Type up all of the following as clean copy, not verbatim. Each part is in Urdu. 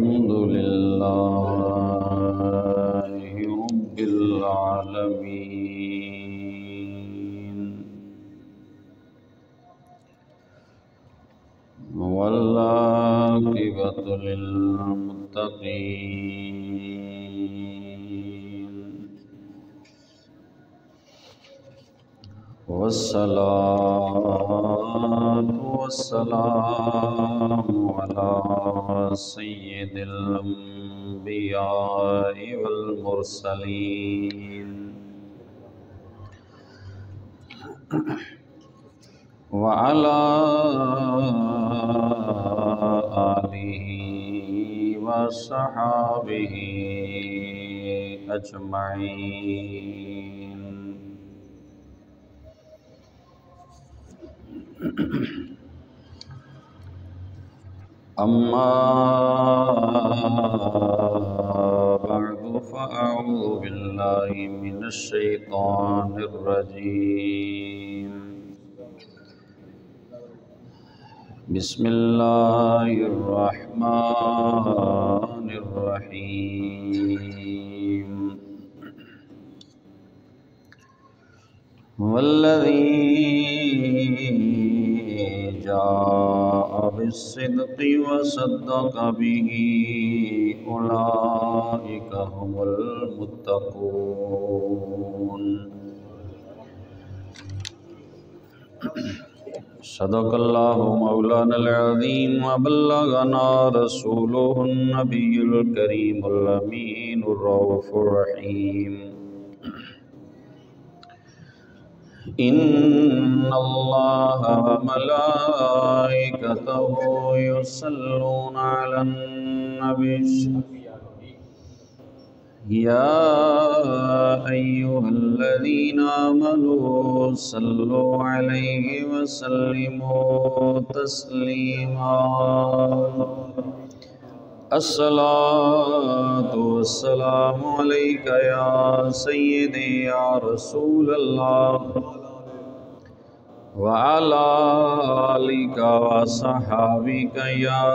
الحمد لله رب العالمين والعاقبة للمتقين والصلاة والسلام على سيد الأنبياء والمرسلين وعلى آله وصحابه أجمعين. أما بعد فأعوذ بالله من الشيطان الرجيم. بسم الله الرحمن الرحيم. والذي جاء بالصدق وصدق به أولئك هم المتقون. صدق الله مولانا العظيم وبلغنا رسوله النبي الكريم الأمين الرؤوف الرحيم. إن الله وملائكته يصلون على النبي يا أيها الذين آمنوا صلوا عليه وسلموا تسليما. الصلاة والسلام عليك يا سيدي يا رسول الله وعلى آلك وصحابك يا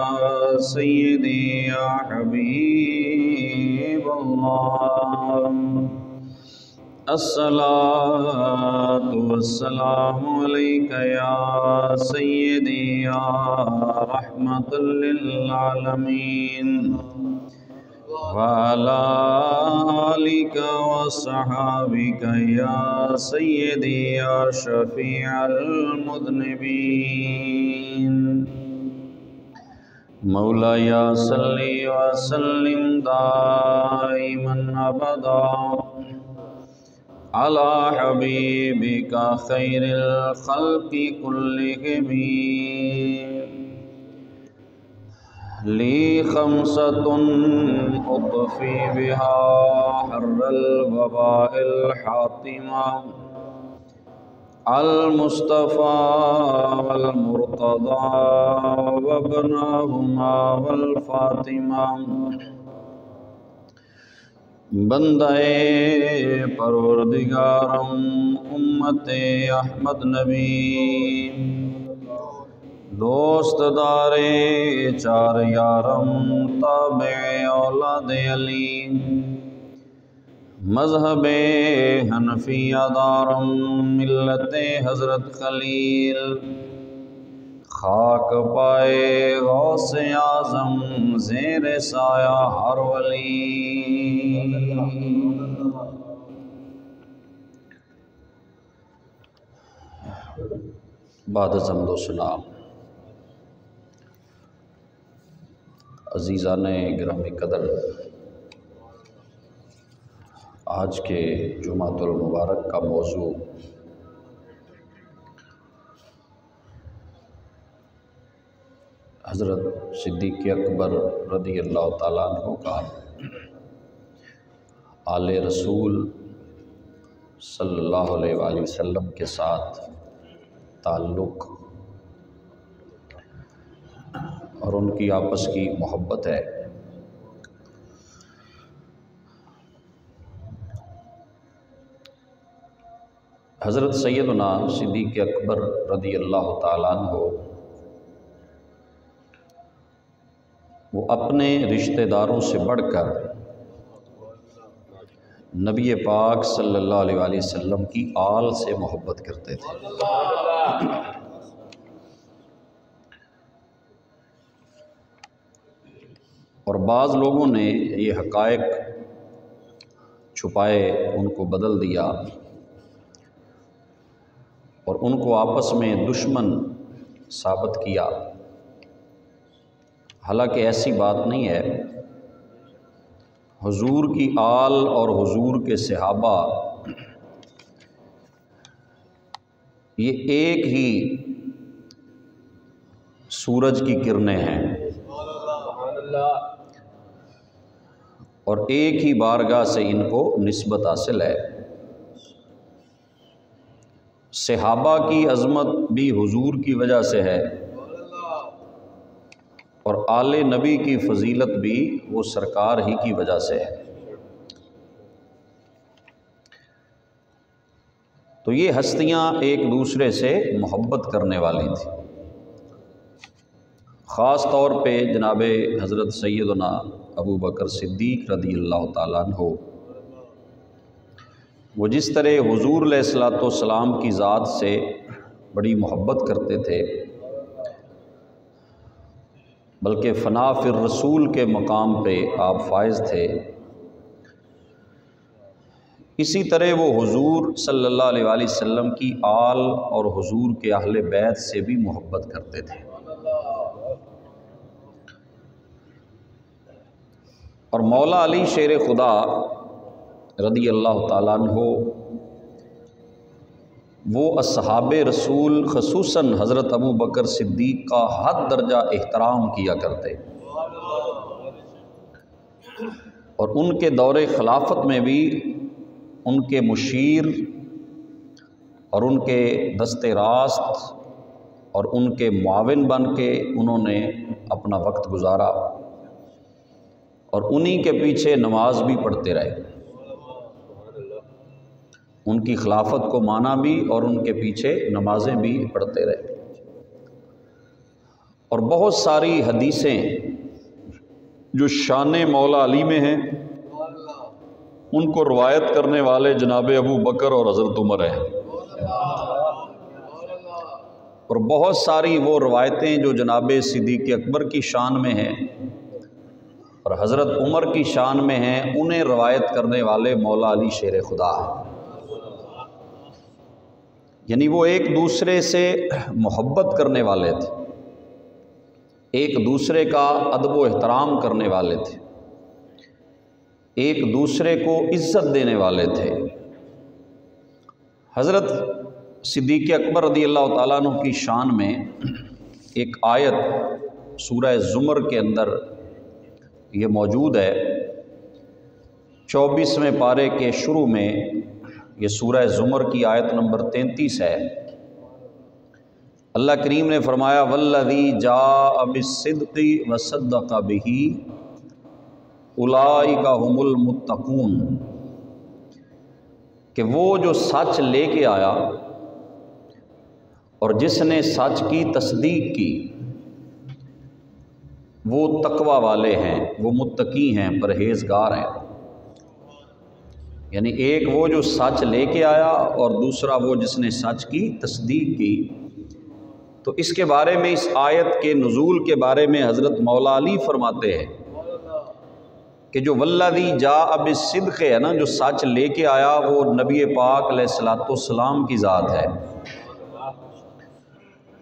سيدي يا حبيب الله. الصلاة والسلام عليك يا سيدي يا رحمة للعالمين وعلى آلك وصحابك يا سيدي يا شفيع المذنبين. مولاي صل وسلم دائما أبدا على حبيبك خير الخلق كلهم. لي خمسة أطفي بها حر الوباء الحاطمة: المصطفى والمرتضى وابناهما والفاطمة. بندہ پروردگارم امت احمد نبی، دوست دار چار یارم تابع اولاد علی، مذہب حنفیہ دارم ملت حضرت خلیل، خاک پائے غوث اعظم زیر سایہ ہر ولی. بعد از حمد و ثنا، عزیزان گرامی قدر، آج کے جمعۃ المبارک کا موضوع حضرت صدیق اکبر رضی اللہ تعالیٰ عنہ کا آل رسول صلی اللہ علیہ وآلہ وسلم کے ساتھ تعلق اور ان کی آپس کی محبت ہے. حضرت سیدنا صدیق اکبر رضی اللہ تعالیٰ عنہ وہ اپنے رشتہ داروں سے بڑھ کر نبی پاک صلی اللہ علیہ وآلہ وسلم کی آل سے محبت کرتے تھے۔ اور بعض لوگوں نے یہ حقائق چھپائے، ان کو بدل دیا اور ان کو آپس میں دشمن ثابت کیا، حالانکہ ایسی بات نہیں ہے۔ حضور کی آل اور حضور کے صحابہ یہ ایک ہی سورج کی کرنیں ہیں اور ایک ہی بارگاہ سے ان کو نسبت حاصل ہے۔ صحابہ کی عظمت بھی حضور کی وجہ سے ہے اور آل نبی کی فضیلت بھی وہ سرکار ہی کی وجہ سے ہے۔ تو یہ ہستیاں ایک دوسرے سے محبت کرنے والی تھیں۔ خاص طور پہ جناب حضرت سیدنا ابو بکر صدیق رضی اللہ تعالیٰ عنہ، وہ جس طرح حضور علیہ الصلوۃ والسلام کی ذات سے بڑی محبت کرتے تھے، بلکہ فنا فی الرسول کے مقام پہ آپ فائز تھے، اسی طرح وہ حضور صلی اللہ علیہ وآلہ وسلم کی آل اور حضور کے اہل بیت سے بھی محبت کرتے تھے۔ اور مولا علی شیر خدا رضی اللہ تعالیٰ عنہ وہ اصحاب رسول خصوصاً حضرت ابو بکر صدیق کا حد درجہ احترام کیا کرتے، اور ان کے دور خلافت میں بھی ان کے مشیر اور ان کے دست راست اور ان کے معاون بن کے انہوں نے اپنا وقت گزارا اور انہی کے پیچھے نماز بھی پڑھتے رہے، ان کی خلافت کو مانا بھی اور ان کے پیچھے نمازیں بھی پڑھتے رہے۔ اور بہت ساری حدیثیں جو شان مولا علی میں ہیں ان کو روایت کرنے والے جناب ابو بکر اور حضرت عمر ہیں، اور بہت ساری وہ روایتیں جو جناب صدیق اکبر کی شان میں ہیں اور حضرت عمر کی شان میں ہیں، انہیں روایت کرنے والے مولا علی شیر خدا ہیں۔ یعنی وہ ایک دوسرے سے محبت کرنے والے تھے، ایک دوسرے کا ادب و احترام کرنے والے تھے، ایک دوسرے کو عزت دینے والے تھے۔ حضرت صدیق اکبر رضی اللہ تعالیٰ عنہ کی شان میں ایک آیت سورہ زمر کے اندر یہ موجود ہے، 24ویں پارے کے شروع میں یہ سورہ زمر کی آیت نمبر 33 ہے۔ اللہ کریم نے فرمایا والذی جاء بالصدق وصدق بہ اولئک ھم المتقون، کہ وہ جو سچ لے کے آیا اور جس نے سچ کی تصدیق کی وہ تقوی والے ہیں، وہ متقی ہیں، پرہیزگار ہیں۔ یعنی ایک وہ جو سچ لے کے آیا اور دوسرا وہ جس نے سچ کی تصدیق کی۔ تو اس کے بارے میں، اس آیت کے نزول کے بارے میں حضرت مولا علی فرماتے ہیں کہ جو والذی جاء بالصدق ہے نا، جو سچ لے کے آیا، وہ نبی پاک علیہ الصلوۃ والسلام کی ذات ہے،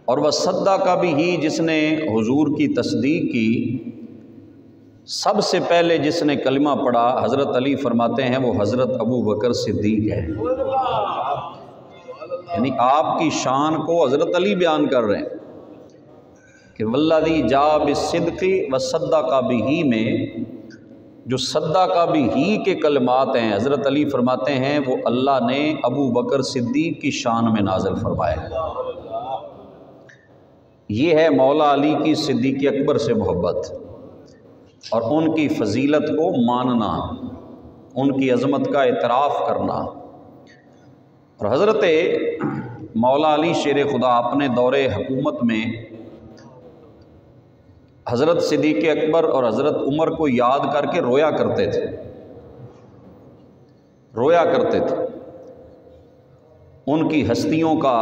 اور وصدق بہ، جس نے حضور کی تصدیق کی، سب سے پہلے جس نے کلمہ پڑھا حضرت علی فرماتے ہیں وہ حضرت ابو بکر صدیق ہے۔ یعنی آپ کی شان کو حضرت علی بیان کر رہے ہیں کہ والذی جاء بالصدق وصدق بہ میں جو صدق بہ کے کلمات ہیں، حضرت علی فرماتے ہیں وہ اللہ نے ابو بکر صدیق کی شان میں نازل فرمائے۔ یہ ہے مولا علی کی صدیق اکبر سے محبت اور ان کی فضیلت کو ماننا، ان کی عظمت کا اعتراف کرنا۔ اور حضرت مولا علی شیر خدا اپنے دور حکومت میں حضرت صدیق اکبر اور حضرت عمر کو یاد کر کے رویا کرتے تھے، رویا کرتے تھے۔ ان کی ہستیوں کا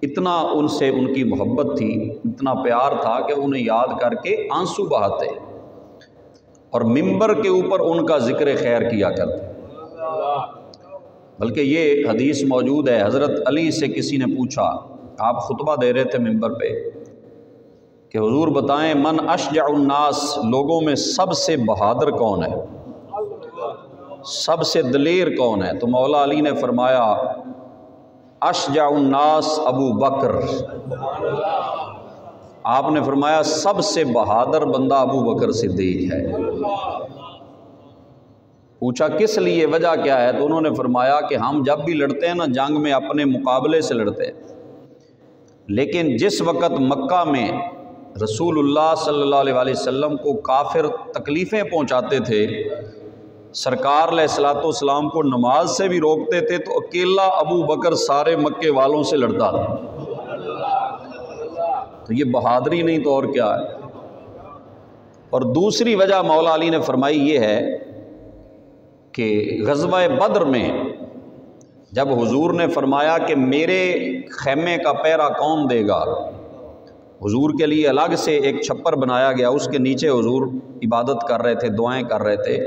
اتنا ان سے ان کی محبت تھی، اتنا پیار تھا کہ انہیں یاد کر کے آنسو بہاتے اور منبر کے اوپر ان کا ذکر خیر کیا کرتے۔ بلکہ یہ حدیث موجود ہے، حضرت علی سے کسی نے پوچھا، آپ خطبہ دے رہے تھے منبر پہ، کہ حضور بتائیں من اشجع الناس، لوگوں میں سب سے بہادر کون ہے، سب سے دلیر کون ہے؟ تو مولا علی نے فرمایا اشجع الناس ابو بکر۔ آپ نے فرمایا سب سے بہادر بندہ ابو بکر صدیق ہے۔ پوچھا کس لیے، وجہ کیا ہے؟ تو انہوں نے فرمایا کہ ہم جب بھی لڑتے ہیں نا جنگ میں اپنے مقابلے سے لڑتے ہیں، لیکن جس وقت مکہ میں رسول اللہ صلی اللہ علیہ وسلم کو کافر تکلیفیں پہنچاتے تھے، سرکار علیہ الصلوۃ والسلام کو نماز سے بھی روکتے تھے، تو اکیلا ابو بکر سارے مکے والوں سے لڑتا تھا۔ تو یہ بہادری نہیں تو اور کیا ہے۔ اور دوسری وجہ مولا علی نے فرمائی یہ ہے کہ غزوہ بدر میں جب حضور نے فرمایا کہ میرے خیمے کا پہرا کون دے گا، حضور کے لیے الگ سے ایک چھپر بنایا گیا، اس کے نیچے حضور عبادت کر رہے تھے، دعائیں کر رہے تھے،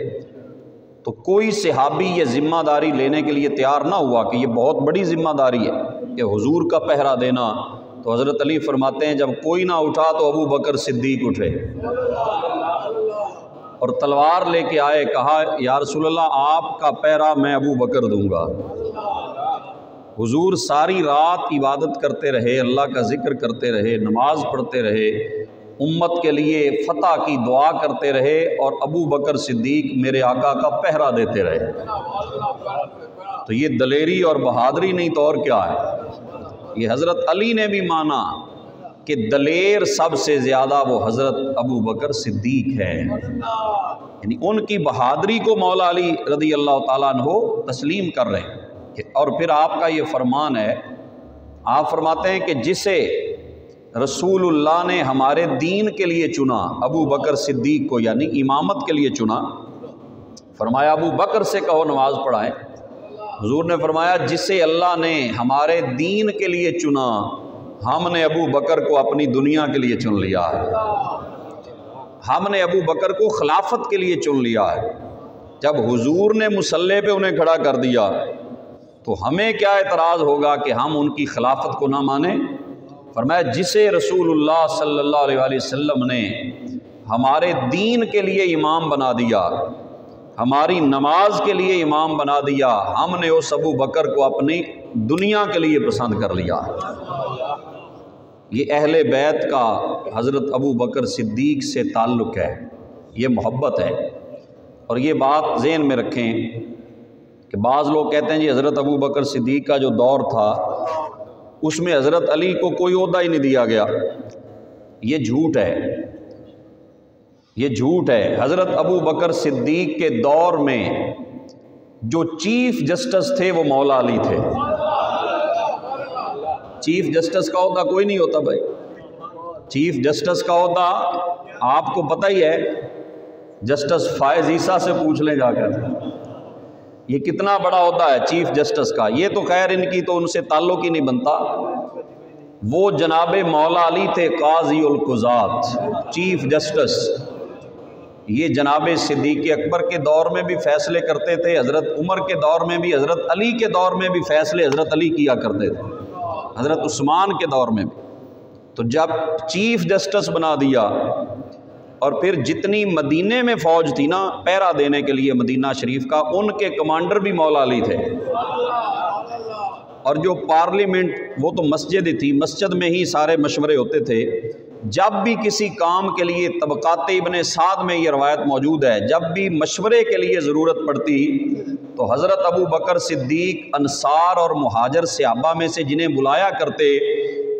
تو کوئی صحابی یہ ذمہ داری لینے کے لیے تیار نہ ہوا کہ یہ بہت بڑی ذمہ داری ہے کہ حضور کا پہرا دینا۔ تو حضرت علی فرماتے ہیں جب کوئی نہ اٹھا تو ابو بکر صدیق اٹھے اور تلوار لے کے آئے، کہا یا رسول اللہ آپ کا پہرا میں ابو بکر دوں گا۔ حضور ساری رات عبادت کرتے رہے، اللہ کا ذکر کرتے رہے، نماز پڑھتے رہے، امت کے لیے فتح کی دعا کرتے رہے، اور ابو بکر صدیق میرے آقا کا پہرا دیتے رہے۔ تو یہ دلیری اور بہادری نہیں تو اور کیا ہے۔ یہ حضرت علی نے بھی مانا کہ دلیر سب سے زیادہ وہ حضرت ابو بکر صدیق ہے، یعنی ان کی بہادری کو مولا علی رضی اللہ تعالیٰ عنہ تسلیم کر رہے ہیں۔ اور پھر آپ کا یہ فرمان ہے، آپ فرماتے ہیں کہ جسے رسول اللہ نے ہمارے دین کے لیے چنا، ابو بکر صدیق کو، یعنی امامت کے لیے چنا، فرمایا ابو بکر سے کہو نماز پڑھائیں۔ حضور نے فرمایا جسے اللہ نے ہمارے دین کے لیے چنا، ہم نے ابو بکر کو اپنی دنیا کے لیے چن لیا ہے، ہم نے ابو بکر کو خلافت کے لیے چن لیا ہے۔ جب حضور نے مصلی پہ انہیں کھڑا کر دیا تو ہمیں کیا اعتراض ہوگا کہ ہم ان کی خلافت کو نہ مانیں؟ فرمایا جسے رسول اللہ صلی اللہ علیہ وسلم نے ہمارے دین کے لیے امام بنا دیا، ہماری نماز کے لیے امام بنا دیا، ہم نے اس ابو بکر کو اپنی دنیا کے لیے پسند کر لیا۔ یہ اہل بیت کا حضرت ابو بکر صدیق سے تعلق ہے، یہ محبت ہے۔ اور یہ بات ذہن میں رکھیں کہ بعض لوگ کہتے ہیں جی حضرت ابو بکر صدیق کا جو دور تھا اس میں حضرت علی کو کوئی عہدہ ہی نہیں دیا گیا۔ یہ جھوٹ ہے، یہ جھوٹ ہے۔ حضرت ابو بکر صدیق کے دور میں جو چیف جسٹس تھے وہ مولا علی تھے۔ چیف جسٹس کا عہدہ کوئی نہیں ہوتا بھائی، چیف جسٹس کا عہدہ آپ کو پتہ ہی ہے، جسٹس فائز عیسیٰ سے پوچھ لیں جا کر، یہ کتنا بڑا عہدہ ہے چیف جسٹس کا۔ یہ تو خیر ان کی تو ان سے تعلق ہی نہیں بنتا، وہ جناب مولا علی تھے قاضی القضات، چیف جسٹس۔ یہ جناب صدیق اکبر کے دور میں بھی فیصلے کرتے تھے، حضرت عمر کے دور میں بھی، حضرت علی کے دور میں بھی فیصلے حضرت علی کیا کرتے تھے، حضرت عثمان کے دور میں بھی۔ تو جب چیف جسٹس بنا دیا، اور پھر جتنی مدینے میں فوج تھی نا پہرا دینے کے لیے مدینہ شریف کا، ان کے کمانڈر بھی مولا علی تھے۔ اور جو پارلیمنٹ وہ تو مسجد ہی تھی، مسجد میں ہی سارے مشورے ہوتے تھے۔ جب بھی کسی کام کے لیے، طبقات ابن سعد میں یہ روایت موجود ہے، جب بھی مشورے کے لیے ضرورت پڑتی تو حضرت ابو بکر صدیق انصار اور مہاجر صحابہ میں سے جنہیں بلایا کرتے،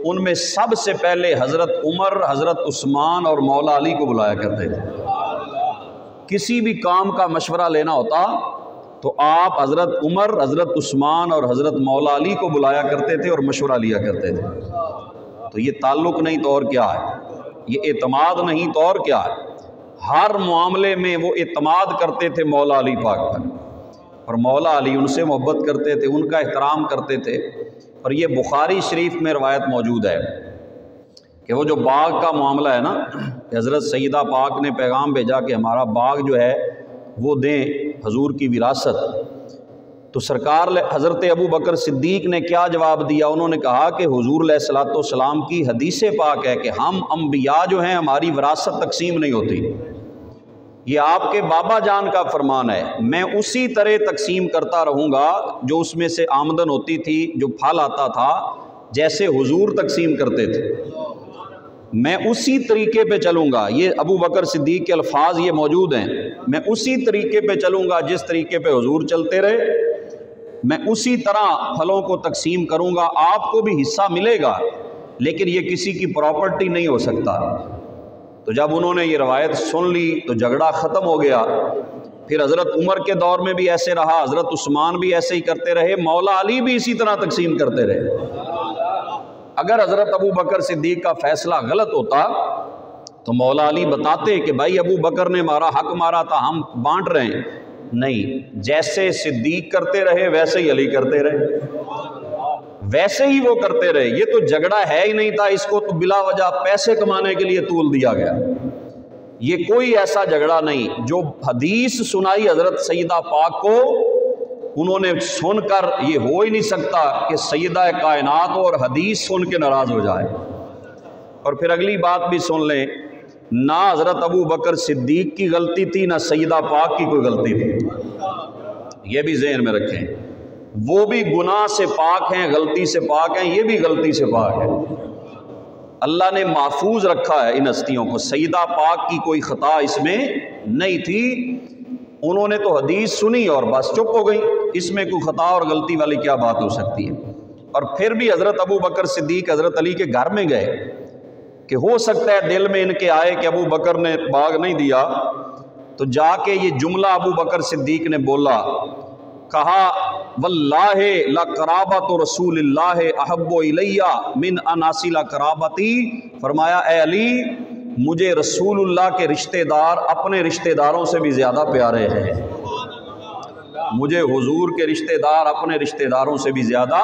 ان میں سب سے پہلے حضرت عمر، حضرت عثمان اور مولا علی کو بلایا کرتے تھے۔ کسی بھی کام کا مشورہ لینا ہوتا تو آپ حضرت عمر، حضرت عثمان اور حضرت مولا علی کو بلایا کرتے تھے اور مشورہ لیا کرتے تھے۔ تو یہ تعلق نہیں تو اور کیا ہے۔ یہ اعتماد نہیں تو اور کیا ہے؟ ہر معاملے میں وہ اعتماد کرتے تھے مولا علی پاک پر، اور مولا علی ان سے محبت کرتے تھے، ان کا احترام کرتے تھے۔ اور یہ بخاری شریف میں روایت موجود ہے کہ وہ جو باغ کا معاملہ ہے نا، کہ حضرت سیدہ پاک نے پیغام بھیجا کہ ہمارا باغ جو ہے وہ دیں حضور کی وراثت، تو سرکار حضرت ابو بکر صدیق نے کیا جواب دیا؟ انہوں نے کہا کہ حضور علیہ الصلوۃ والسلام کی حدیث پاک ہے کہ ہم انبیاء جو ہیں ہماری وراثت تقسیم نہیں ہوتی، یہ آپ کے بابا جان کا فرمان ہے، میں اسی طرح تقسیم کرتا رہوں گا جو اس میں سے آمدن ہوتی تھی، جو پھل آتا تھا، جیسے حضور تقسیم کرتے تھے، میں اسی طریقے پہ چلوں گا۔ یہ ابو بکر صدیق کے الفاظ یہ موجود ہیں، میں اسی طریقے پہ چلوں گا جس طریقے پہ حضور چلتے رہے، میں اسی طرح پھلوں کو تقسیم کروں گا، آپ کو بھی حصہ ملے گا، لیکن یہ کسی کی پراپرٹی نہیں ہو سکتا۔ تو جب انہوں نے یہ روایت سن لی تو جھگڑا ختم ہو گیا۔ پھر حضرت عمر کے دور میں بھی ایسے رہا، حضرت عثمان بھی ایسے ہی کرتے رہے، مولا علی بھی اسی طرح تقسیم کرتے رہے۔ اگر حضرت ابو بکر صدیق کا فیصلہ غلط ہوتا تو مولا علی بتاتے کہ بھائی ابو بکر نے ہمارا حق مارا تھا، ہم بانٹ رہے ہیں۔ نہیں، جیسے صدیق کرتے رہے ویسے ہی علی کرتے رہے، ویسے ہی وہ کرتے رہے۔ یہ تو جھگڑا ہے ہی نہیں تھا، اس کو تو بلا وجہ پیسے کمانے کے لیے طول دیا گیا۔ یہ کوئی ایسا جھگڑا نہیں۔ جو حدیث سنائی حضرت سیدہ پاک کو، انہوں نے سن کر، یہ ہو ہی نہیں سکتا کہ سیدہ کائنات اور حدیث سن کے ناراض ہو جائے۔ اور پھر اگلی بات بھی سن لیں، نہ حضرت ابو بکر صدیق کی غلطی تھی، نہ سیدہ پاک کی کوئی غلطی تھی، یہ بھی ذہن میں رکھیں۔ وہ بھی گناہ سے پاک ہیں، غلطی سے پاک ہیں، یہ بھی غلطی سے پاک ہے۔ اللہ نے محفوظ رکھا ہے ان ہستیوں کو، سیدہ پاک کی کوئی خطا اس میں نہیں تھی۔ انہوں نے تو حدیث سنی اور بس چپ ہو گئی، اس میں کوئی خطا اور غلطی والی کیا بات ہو سکتی ہے؟ اور پھر بھی حضرت ابو بکر صدیق حضرت علی کے گھر میں گئے کہ ہو سکتا ہے دل میں ان کے آئے کہ ابو بکر نے باغ نہیں دیا، تو جا کے یہ جملہ ابو بکر صدیق نے بولا، کہا واللہ لقرابۃ رسول اللہ احب الی من اناصل قرابتی، فرمایا اے علی، مجھے رسول اللہ کے رشتہ دار اپنے رشتہ داروں سے بھی زیادہ پیارے ہیں، مجھے حضور کے رشتہ دار اپنے رشتہ داروں سے بھی زیادہ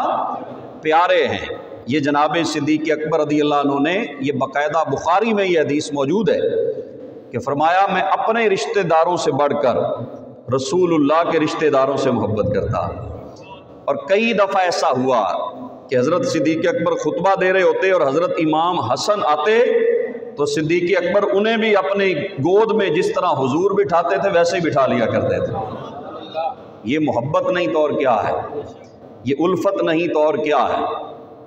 پیارے ہیں۔ یہ جناب صدیق اکبر رضی اللہ عنہ نے، یہ باقاعدہ بخاری میں یہ حدیث موجود ہے کہ فرمایا میں اپنے رشتہ داروں سے بڑھ کر رسول اللہ کے رشتہ داروں سے محبت کرتا۔ اور کئی دفعہ ایسا ہوا کہ حضرت صدیق اکبر خطبہ دے رہے ہوتے اور حضرت امام حسن آتے تو صدیق اکبر انہیں بھی اپنی گود میں جس طرح حضور بٹھاتے تھے ویسے ہی بٹھا لیا کرتے تھے۔ یہ محبت نہیں تو اور کیا ہے، یہ الفت نہیں تو اور کیا ہے۔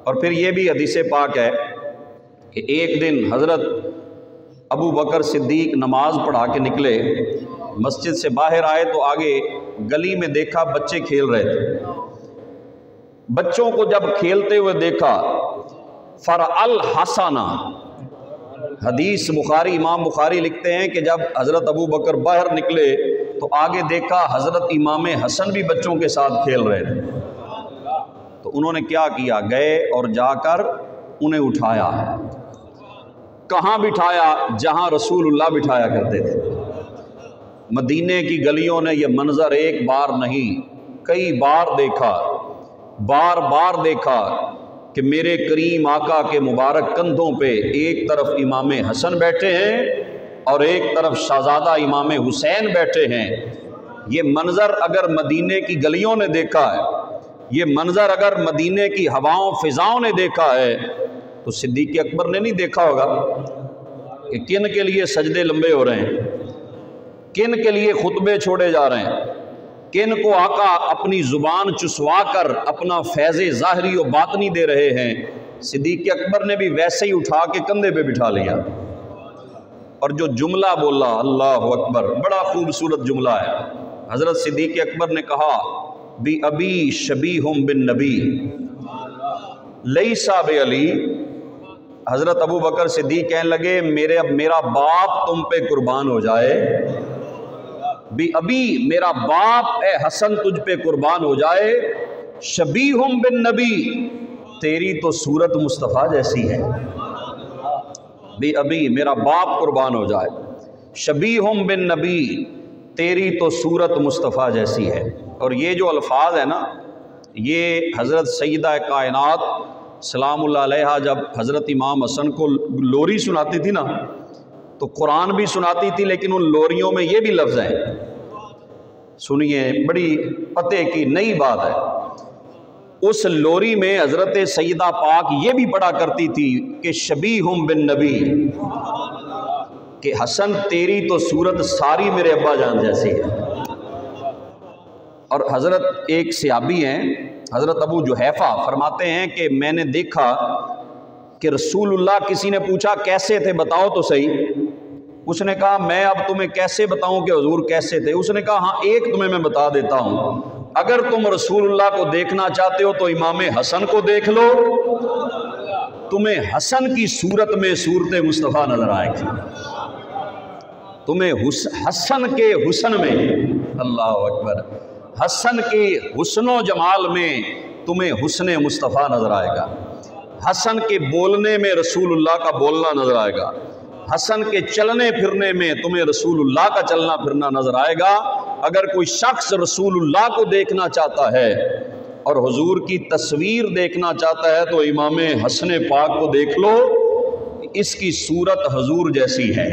اور پھر یہ بھی حدیث پاک ہے کہ ایک دن حضرت ابو بکر صدیق نماز پڑھا کے نکلے، مسجد سے باہر آئے تو آگے گلی میں دیکھا بچے کھیل رہے تھے۔ بچوں کو جب کھیلتے ہوئے دیکھا، فرعل حسنا، حدیث بخاری، امام بخاری لکھتے ہیں کہ جب حضرت ابو بکر باہر نکلے تو آگے دیکھا حضرت امام حسن بھی بچوں کے ساتھ کھیل رہے تھے۔ تو انہوں نے کیا کیا، گئے اور جا کر انہیں اٹھایا۔ کہاں بٹھایا؟ جہاں رسول اللہ بٹھایا کرتے تھے۔ مدینے کی گلیوں نے یہ منظر ایک بار نہیں کئی بار دیکھا، بار بار دیکھا کہ میرے کریم آقا کے مبارک کندھوں پہ ایک طرف امام حسن بیٹھے ہیں اور ایک طرف شہزادہ امام حسین بیٹھے ہیں۔ یہ منظر اگر مدینے کی گلیوں نے دیکھا ہے، یہ منظر اگر مدینے کی ہواؤں فضاؤں نے دیکھا ہے، تو صدیق اکبر نے نہیں دیکھا ہوگا کہ کن کے لیے سجدے لمبے ہو رہے ہیں، کن کے لیے خطبے چھوڑے جا رہے ہیں، کن کو آقا اپنی زبان چسوا کر اپنا فیض ظاہری و باطنی دے رہے ہیں۔ صدیق اکبر نے بھی ویسے ہی اٹھا کے کندھے پہ بٹھا لیا، اور جو جملہ بولا، اللہ اکبر، بڑا خوبصورت جملہ ہے۔ حضرت صدیق اکبر نے کہا بی ابی شبیہم بالنبی لیسا بعلی۔ حضرت ابو بکر صدیق کہنے لگے میرا باپ تم پہ قربان ہو جائے، بی ابی، میرا باپ اے حسن تجھ پہ قربان ہو جائے، شبیہم بالنبی، تیری تو صورت مصطفیٰ جیسی ہے۔ بے ابی میرا باپ قربان ہو جائے، شبیہم بن نبی تیری تو صورت مصطفیٰ جیسی ہے۔ اور یہ جو الفاظ ہیں نا، یہ حضرت سیدہ کائنات سلام اللہ علیہا جب حضرت امام حسن کو لوری سناتی تھی نا، تو قرآن بھی سناتی تھی، لیکن ان لوریوں میں یہ بھی لفظ ہیں، سنیے بڑی پتے کی نئی بات ہے۔ اس لوری میں حضرت سیدہ پاک یہ بھی پڑھا کرتی تھی کہ شبیہم بن نبی، کہ حسن تیری تو صورت ساری میرے ابا جان جیسی ہے۔ اور حضرت ایک صحابی ہیں حضرت ابو جحیفہ، فرماتے ہیں کہ میں نے دیکھا کہ رسول اللہ، کسی نے پوچھا کیسے تھے بتاؤ تو صحیح، اس نے کہا میں اب تمہیں کیسے بتاؤں کہ حضور کیسے تھے؟ اس نے کہا ہاں ایک تمہیں میں بتا دیتا ہوں، اگر تم رسول اللہ کو دیکھنا چاہتے ہو تو امام حسن کو دیکھ لو، تمہیں حسن کی صورت میں صورت مصطفیٰ نظر آئے گی، تمہیں حسن کے حسن میں، اللہ اکبر، حسن کے حسن و جمال میں تمہیں حسن مصطفیٰ نظر آئے گا، حسن کے بولنے میں رسول اللہ کا بولنا نظر آئے گا، حسن کے چلنے پھرنے میں تمہیں رسول اللہ کا چلنا پھرنا نظر آئے گا۔ اگر کوئی شخص رسول اللہ کو دیکھنا چاہتا ہے اور حضور کی تصویر دیکھنا چاہتا ہے تو امام حسن پاک کو دیکھ لو، اس کی صورت حضور جیسی ہے۔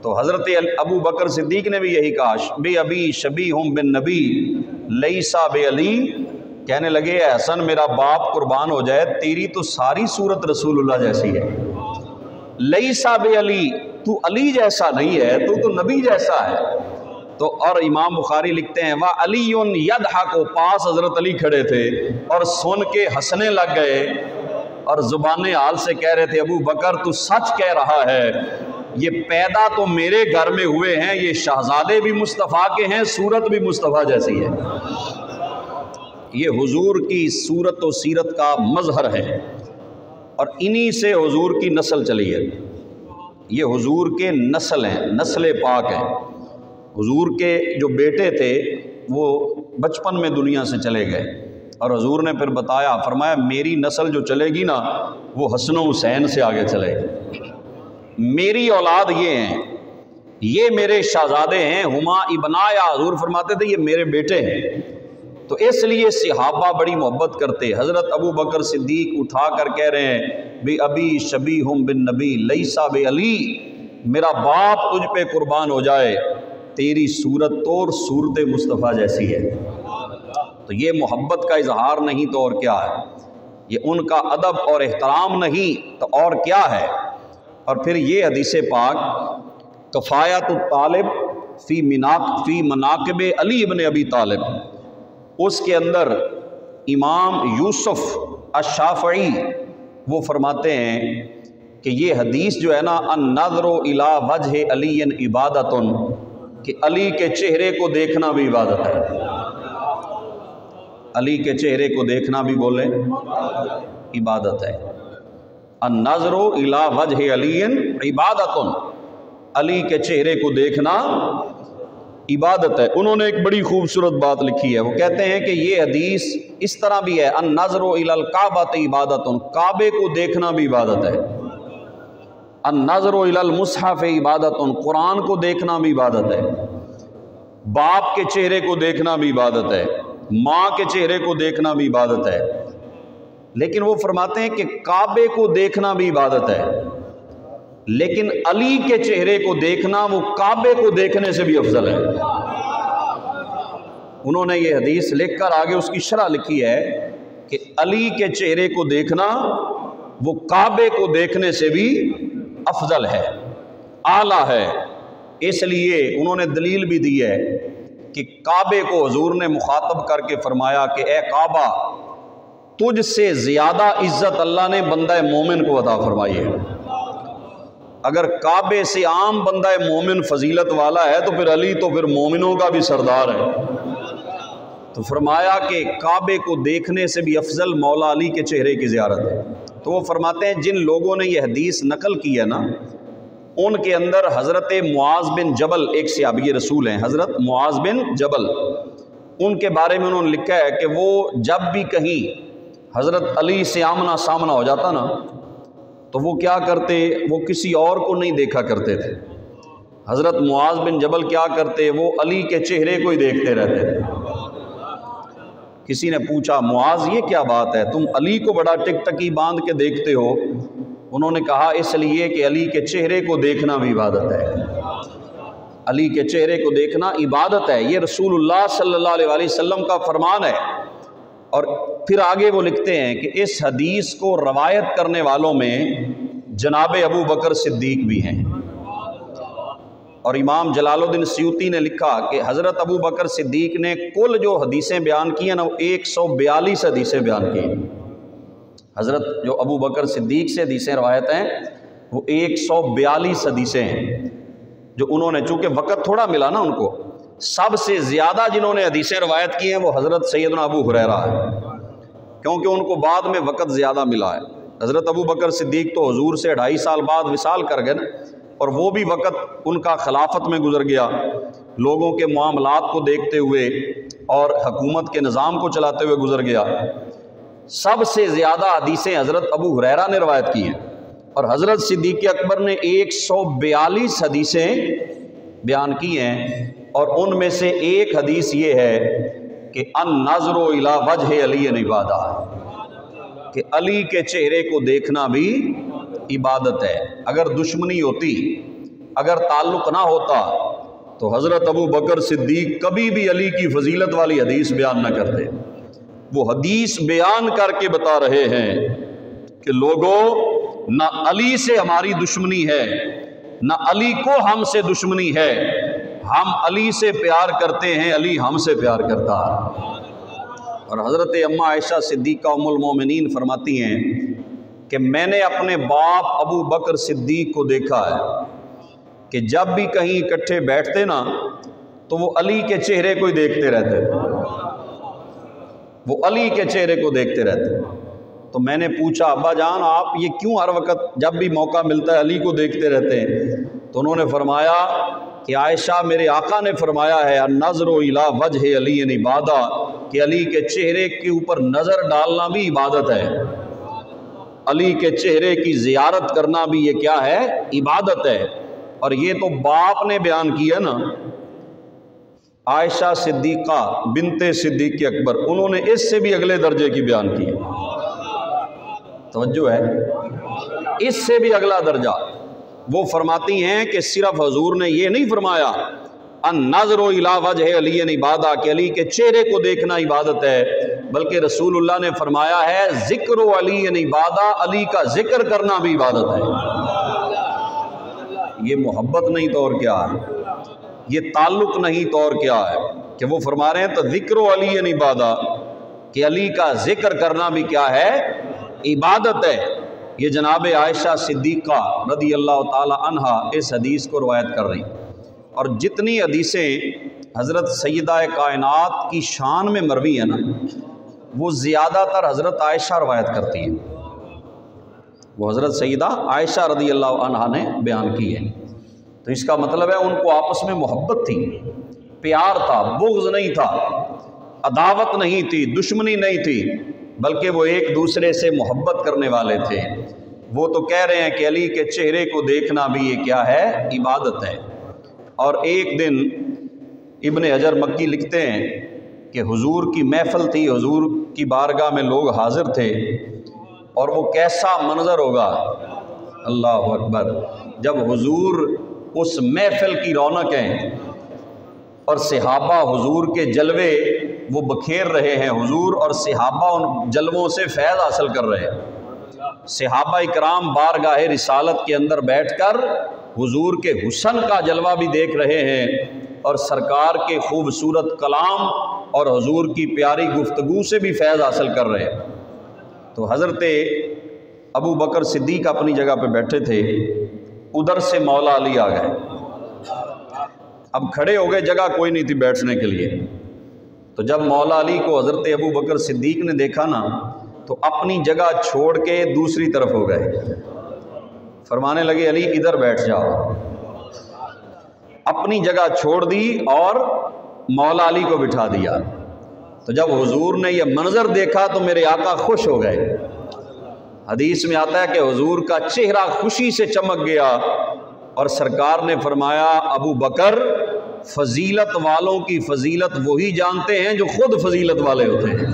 تو حضرت ابو بکر صدیق نے بھی یہی کہا، بے ابی شبیہم بن نبی لیسا بے علی، کہنے لگے اے حسن میرا باپ قربان ہو جائے، تیری تو ساری صورت رسول اللہ جیسی ہے، لیسا بے علی، تو علی جیسا نہیں ہے، تو نبی جیسا ہے۔ تو اور امام بخاری لکھتے ہیں وہ علی یضحک، کو پاس حضرت علی کھڑے تھے اور سن کے ہنسنے لگ گئے اور زبان حال سے کہہ رہے تھے ابو بکر تو سچ کہہ رہا ہے، یہ پیدا تو میرے گھر میں ہوئے ہیں، یہ شہزادے بھی مصطفیٰ کے ہیں، صورت بھی مصطفیٰ جیسی ہے۔ یہ حضور کی صورت و سیرت کا مظہر ہے اور انہی سے حضور کی نسل چلی ہے۔ یہ حضور کے نسل ہیں، نسل پاک ہیں۔ حضور کے جو بیٹے تھے وہ بچپن میں دنیا سے چلے گئے اور حضور نے پھر بتایا، فرمایا میری نسل جو چلے گی نا وہ حسن و حسین سے آگے چلے گی، میری اولاد یہ ہیں، یہ میرے شہزادے ہیں، ہما ابنایا، حضور فرماتے تھے یہ میرے بیٹے ہیں۔ تو اس لیے صحابہ بڑی محبت کرتے۔ حضرت ابو بکر صدیق اٹھا کر کہہ رہے ہیں بے ابی شبیہم بن نبی لیسا بے علی، میرا باپ تجھ پہ قربان ہو جائے، تیری صورت تو صورت مصطفیٰ جیسی ہے۔ تو یہ محبت کا اظہار نہیں تو اور کیا ہے، یہ ان کا ادب اور احترام نہیں تو اور کیا ہے۔ اور پھر یہ حدیث پاک کفایت الطالب فی مناقب علی ابن ابی طالب، اس کے اندر امام یوسف الشافعی وہ فرماتے ہیں کہ یہ حدیث جو ہے نا النظر الی وجہ علی عبادت، کہ علی کے چہرے کو دیکھنا بھی عبادت ہے، علی کے چہرے کو دیکھنا بھی بولے عبادت ہے۔ النظر الی وجہ علی عبادت، علی کے چہرے کو دیکھنا عبادت ہے۔ انہوں نے ایک بڑی خوبصورت بات لکھی ہے، وہ کہتے ہیں کہ یہ حدیث اس طرح بھی ہے، النظر الی الکعبۃ عبادت، کعبے کو دیکھنا بھی عبادت ہے، النظر الی المصحف عبادت، قرآن کو دیکھنا بھی عبادت ہے، باپ کے چہرے کو دیکھنا بھی عبادت ہے، ماں کے چہرے کو دیکھنا بھی عبادت ہے، لیکن وہ فرماتے ہیں کہ کعبے کو دیکھنا بھی عبادت ہے، لیکن علی کے چہرے کو دیکھنا وہ کعبے کو دیکھنے سے بھی افضل ہے۔ انہوں نے یہ حدیث لکھ کر آگے اس کی شرح لکھی ہے کہ علی کے چہرے کو دیکھنا وہ کعبے کو دیکھنے سے بھی افضل ہے، اعلیٰ ہے۔ اس لیے انہوں نے دلیل بھی دی ہے کہ کعبے کو حضور نے مخاطب کر کے فرمایا کہ اے کعبہ، تجھ سے زیادہ عزت اللہ نے بندہ مومن کو عطا فرمائی ہے۔ اگر کعبے سے عام بندہ مومن فضیلت والا ہے تو پھر علی تو پھر مومنوں کا بھی سردار ہے۔ تو فرمایا کہ کعبے کو دیکھنے سے بھی افضل مولا علی کے چہرے کی زیارت ہے۔ تو وہ فرماتے ہیں جن لوگوں نے یہ حدیث نقل کی ہے نا، ان کے اندر حضرت معاذ بن جبل ایک صحابی رسول ہیں، حضرت معاذ بن جبل، ان کے بارے میں انہوں نے لکھا ہے کہ وہ جب بھی کہیں حضرت علی سے آمنا سامنا ہو جاتا نا تو وہ کیا کرتے، وہ کسی اور کو نہیں دیکھا کرتے تھے۔ حضرت معاذ بن جبل کیا کرتے، وہ علی کے چہرے کو ہی دیکھتے رہتے تھے۔ کسی نے پوچھا معاذ یہ کیا بات ہے، تم علی کو بڑا ٹک ٹکی باندھ کے دیکھتے ہو؟ انہوں نے کہا اس لیے کہ علی کے چہرے کو دیکھنا بھی عبادت ہے، علی کے چہرے کو دیکھنا عبادت ہے، یہ رسول اللہ صلی اللہ علیہ وسلم کا فرمان ہے۔ اور پھر آگے وہ لکھتے ہیں کہ اس حدیث کو روایت کرنے والوں میں جناب ابو بکر صدیق بھی ہیں، اور امام جلال الدین سیوطی نے لکھا کہ حضرت ابو بکر صدیق نے کل جو حدیثیں بیان کی ہیں نا، وہ 142 حدیثیں بیان کی ہیں۔ حضرت جو ابو بکر صدیق سے حدیثیں روایت ہیں وہ 142 حدیثیں ہیں، جو انہوں نے، چونکہ وقت تھوڑا ملا نا ان کو، سب سے زیادہ جنہوں نے حدیثیں روایت کی ہیں وہ حضرت سیدنا ابو ہریرہ ہے، کیونکہ ان کو بعد میں وقت زیادہ ملا ہے۔ حضرت ابو بکر صدیق تو حضور سے 2.5 سال بعد وصال کر گئے نا، اور وہ بھی وقت ان کا خلافت میں گزر گیا، لوگوں کے معاملات کو دیکھتے ہوئے اور حکومت کے نظام کو چلاتے ہوئے گزر گیا۔ سب سے زیادہ حدیثیں حضرت ابو ہریرہ نے روایت کی ہیں، اور حضرت صدیق اکبر نے 142 حدیثیں بیان کی ہیں، اور ان میں سے ایک حدیث یہ ہے کہ النظر الی وجہ علی عبادہ، کہ علی کے چہرے کو دیکھنا بھی عبادت ہے۔ اگر دشمنی ہوتی، اگر تعلق نہ ہوتا تو حضرت ابو بکر صدیق کبھی بھی علی کی فضیلت والی حدیث بیان نہ کرتے۔ وہ حدیث بیان کر کے بتا رہے ہیں کہ لوگوں، نہ علی سے ہماری دشمنی ہے، نہ علی کو ہم سے دشمنی ہے، ہم علی سے پیار کرتے ہیں، علی ہم سے پیار کرتا ہے۔ اور حضرت اماں عائشہ صدیقہ ام المومنین فرماتی ہیں کہ میں نے اپنے باپ ابو بکر صدیق کو دیکھا ہے کہ جب بھی کہیں اکٹھے بیٹھتے نا تو وہ علی کے چہرے کو ہی دیکھتے رہتے، وہ علی کے چہرے کو دیکھتے رہتے۔ تو میں نے پوچھا ابا جان آپ یہ کیوں ہر وقت جب بھی موقع ملتا ہے علی کو دیکھتے رہتے ہیں؟ تو انہوں نے فرمایا کہ عائشہ میرے آقا نے فرمایا ہے النظر الی وجہ علی عبادہ، کہ علی کے چہرے کے اوپر نظر ڈالنا بھی عبادت ہے، علی کے چہرے کی زیارت کرنا بھی یہ کیا ہے، عبادت ہے۔ اور یہ تو باپ نے بیان کیا نا، عائشہ صدیقہ بنت صدیق اکبر، انہوں نے اس سے بھی اگلے درجے کی بیان کی، توجہ ہے، اس سے بھی اگلا درجہ۔ وہ فرماتی ہیں کہ صرف حضور نے یہ نہیں فرمایا النظر الی وجہ علی عبادہ، کہ علی کے چہرے کو دیکھنا عبادت ہے، بلکہ رسول اللہ نے فرمایا ہے ذکر علی عبادہ، علی کا ذکر کرنا بھی عبادت ہے۔ یہ محبت نہیں تو اور کیا ہے، یہ تعلق نہیں تو اور کیا ہے، کہ وہ فرما رہے ہیں تو ذکر علی عبادہ، کہ علی کا ذکر کرنا بھی کیا ہے، عبادت ہے۔ یہ جناب عائشہ صدیقہ رضی اللہ تعالی عنہا اس حدیث کو روایت کر رہی ہیں، اور جتنی حدیثیں حضرت سیدہ کائنات کی شان میں مروی ہیں نا، وہ زیادہ تر حضرت عائشہ روایت کرتی ہیں، وہ حضرت سیدہ عائشہ رضی اللہ عنہا نے بیان کی ہے۔ تو اس کا مطلب ہے ان کو آپس میں محبت تھی، پیار تھا، بغض نہیں تھا، عداوت نہیں تھی، دشمنی نہیں تھی، بلکہ وہ ایک دوسرے سے محبت کرنے والے تھے۔ وہ تو کہہ رہے ہیں کہ علی کے چہرے کو دیکھنا بھی یہ کیا ہے، عبادت ہے۔ اور ایک دن ابن حجر مکی لکھتے ہیں کہ حضور کی محفل تھی، حضور کی بارگاہ میں لوگ حاضر تھے، اور وہ کیسا منظر ہوگا، اللہ اکبر، جب حضور اس محفل کی رونق ہیں اور صحابہ حضور کے جلوے وہ بکھیر رہے ہیں، حضور اور صحابہ ان جلووں سے فیض حاصل کر رہے ہیں۔ صحابہ اکرام بارگاہ رسالت کے اندر بیٹھ کر حضور کے حسن کا جلوہ بھی دیکھ رہے ہیں، اور سرکار کے خوبصورت کلام اور حضور کی پیاری گفتگو سے بھی فیض حاصل کر رہے ہیں۔ تو حضرت ابو بکر صدیق اپنی جگہ پہ بیٹھے تھے، ادھر سے مولا علی آ گئے، اب کھڑے ہو گئے، جگہ کوئی نہیں تھی بیٹھنے کے لیے۔ تو جب مولا علی کو حضرت ابو بکر صدیق نے دیکھا نا، تو اپنی جگہ چھوڑ کے دوسری طرف ہو گئے، فرمانے لگے علی ادھر بیٹھ جاؤ، اپنی جگہ چھوڑ دی اور مولا علی کو بٹھا دیا۔ تو جب حضور نے یہ منظر دیکھا تو میرے آقا خوش ہو گئے، حدیث میں آتا ہے کہ حضور کا چہرہ خوشی سے چمک گیا اور سرکار نے فرمایا ابو بکر فضیلت والوں کی فضیلت وہی جانتے ہیں جو خود فضیلت والے ہوتے ہیں۔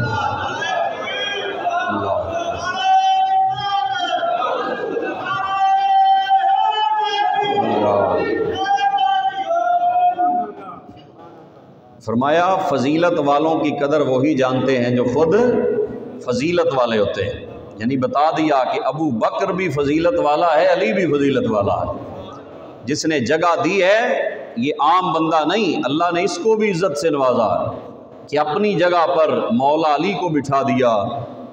فرمایا فضیلت والوں کی قدر وہی جانتے ہیں جو خود فضیلت والے ہوتے ہیں، یعنی بتا دیا کہ ابو بکر بھی فضیلت والا ہے، علی بھی فضیلت والا ہے۔ جس نے جگہ دی ہے یہ عام بندہ نہیں، اللہ نے اس کو بھی عزت سے نوازا کہ اپنی جگہ پر مولا علی کو بٹھا دیا۔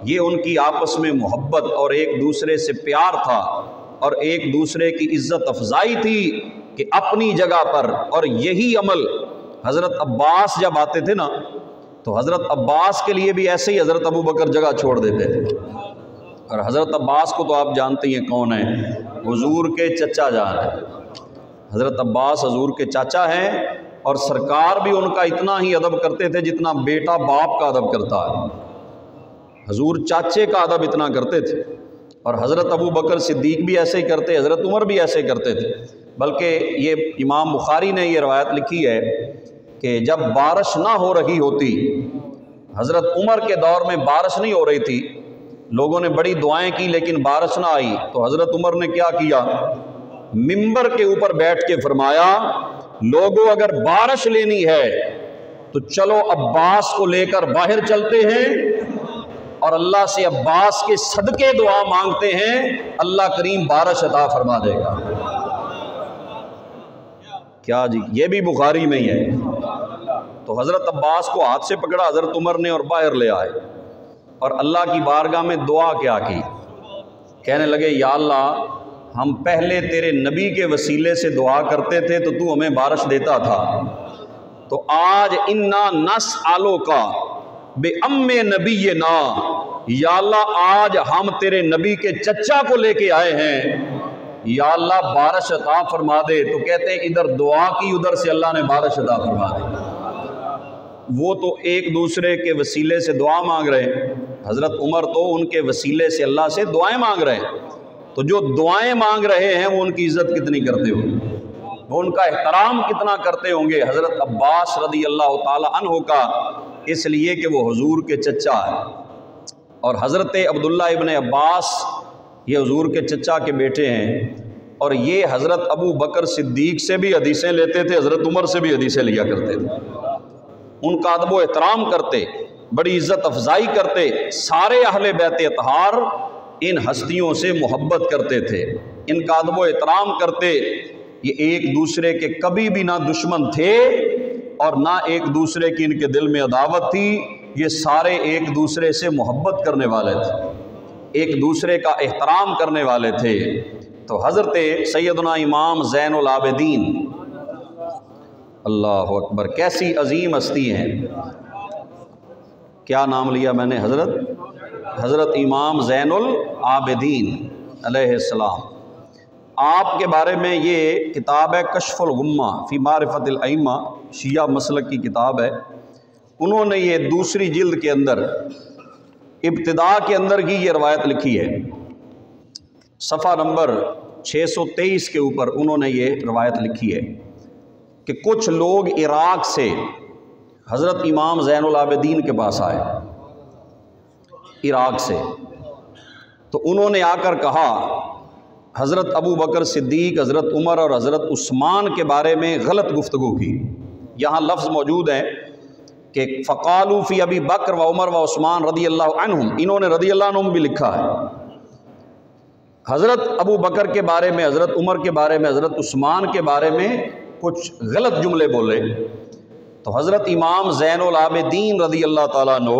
یہ ان کی آپس میں محبت اور ایک دوسرے سے پیار تھا اور ایک دوسرے کی عزت افزائی تھی کہ اپنی جگہ پر، اور یہی عمل حضرت عباس جب آتے تھے نا تو حضرت عباس کے لیے بھی ایسے ہی حضرت ابو بکر جگہ چھوڑ دیتے تھے۔ اور حضرت عباس کو تو آپ جانتے ہیں کون ہیں، حضور کے چچا جان ہیں۔ حضرت عباس حضور کے چاچا ہیں اور سرکار بھی ان کا اتنا ہی ادب کرتے تھے جتنا بیٹا باپ کا ادب کرتا ہے۔ حضور چاچے کا ادب اتنا کرتے تھے، اور حضرت ابو بکر صدیق بھی ایسے ہی کرتے، حضرت عمر بھی ایسے کرتے تھے۔ بلکہ یہ امام بخاری نے یہ روایت لکھی ہے کہ جب بارش نہ ہو رہی ہوتی، حضرت عمر کے دور میں بارش نہیں ہو رہی تھی، لوگوں نے بڑی دعائیں کی لیکن بارش نہ آئی، تو حضرت عمر نے کیا کیا، منبر کے اوپر بیٹھ کے فرمایا لوگوں اگر بارش لینی ہے تو چلو عباس کو لے کر باہر چلتے ہیں اور اللہ سے عباس کے صدقے دعا مانگتے ہیں، اللہ کریم بارش عطا فرما دے گا۔ کیا جی، یہ بھی بخاری میں ہی ہے۔ تو حضرت عباس کو ہاتھ سے پکڑا حضرت عمر نے اور باہر لے آئے، اور اللہ کی بارگاہ میں دعا کیا کی، کہنے لگے یا اللہ ہم پہلے تیرے نبی کے وسیلے سے دعا کرتے تھے تو تو ہمیں بارش دیتا تھا، تو آج انا نسألوکا بے ام نبینا، یا اللہ آج ہم تیرے نبی کے چچا کو لے کے آئے ہیں، یا اللہ بارش عطا فرما دے۔ تو کہتے ہیں ادھر دعا کی، ادھر سے اللہ نے بارش عطا فرما دی۔ وہ تو ایک دوسرے کے وسیلے سے دعا مانگ رہے ہیں، حضرت عمر تو ان کے وسیلے سے اللہ سے دعائیں مانگ رہے ہیں، تو جو دعائیں مانگ رہے ہیں وہ ان کی عزت کتنی کرتے ہوں گے، وہ ان کا احترام کتنا کرتے ہوں گے حضرت عباس رضی اللہ تعالی عنہ کا، اس لیے کہ وہ حضور کے چچا ہے۔ اور حضرت عبداللہ ابن عباس یہ حضور کے چچا کے بیٹے ہیں، اور یہ حضرت ابو بکر صدیق سے بھی حدیثیں لیتے تھے، حضرت عمر سے بھی حدیثیں لیا کرتے تھے، ان کا ادب و احترام کرتے، بڑی عزت افزائی کرتے، سارے اہل بیت اطہار ان ہستیوں سے محبت کرتے تھے، ان کا ادب و احترام کرتے۔ یہ ایک دوسرے کے کبھی بھی نہ دشمن تھے اور نہ ایک دوسرے کی ان کے دل میں عداوت تھی، یہ سارے ایک دوسرے سے محبت کرنے والے تھے، ایک دوسرے کا احترام کرنے والے تھے۔ تو حضرت سیدنا امام زین العابدین، اللہ اکبر، کیسی عظیم ہستی ہیں، کیا نام لیا میں نے، حضرت امام زین العابدین علیہ السلام۔ آپ کے بارے میں یہ کتاب ہے کشف الغمہ فی معرفت الائمہ، شیعہ مسلک کی کتاب ہے، انہوں نے یہ دوسری جلد کے اندر ابتداء کے اندر کی یہ روایت لکھی ہے، صفحہ نمبر 623 کے اوپر انہوں نے یہ روایت لکھی ہے کہ کچھ لوگ عراق سے حضرت امام زین العابدین کے پاس آئے، عراق سے، تو انہوں نے آ کر کہا حضرت ابو بکر صدیق، حضرت عمر اور حضرت عثمان کے بارے میں غلط گفتگو کی۔ یہاں لفظ موجود ہے کہ فقالوا فی ابی بکر و عمر و عثمان رضی اللہ عنہم، انہوں نے رضی اللہ عنہم بھی لکھا ہے، حضرت ابو بکر کے بارے میں، حضرت عمر کے بارے میں، حضرت عثمان کے بارے میں کچھ غلط جملے بولے۔ تو حضرت امام زین العابدین رضی اللہ تعالیٰ عنہ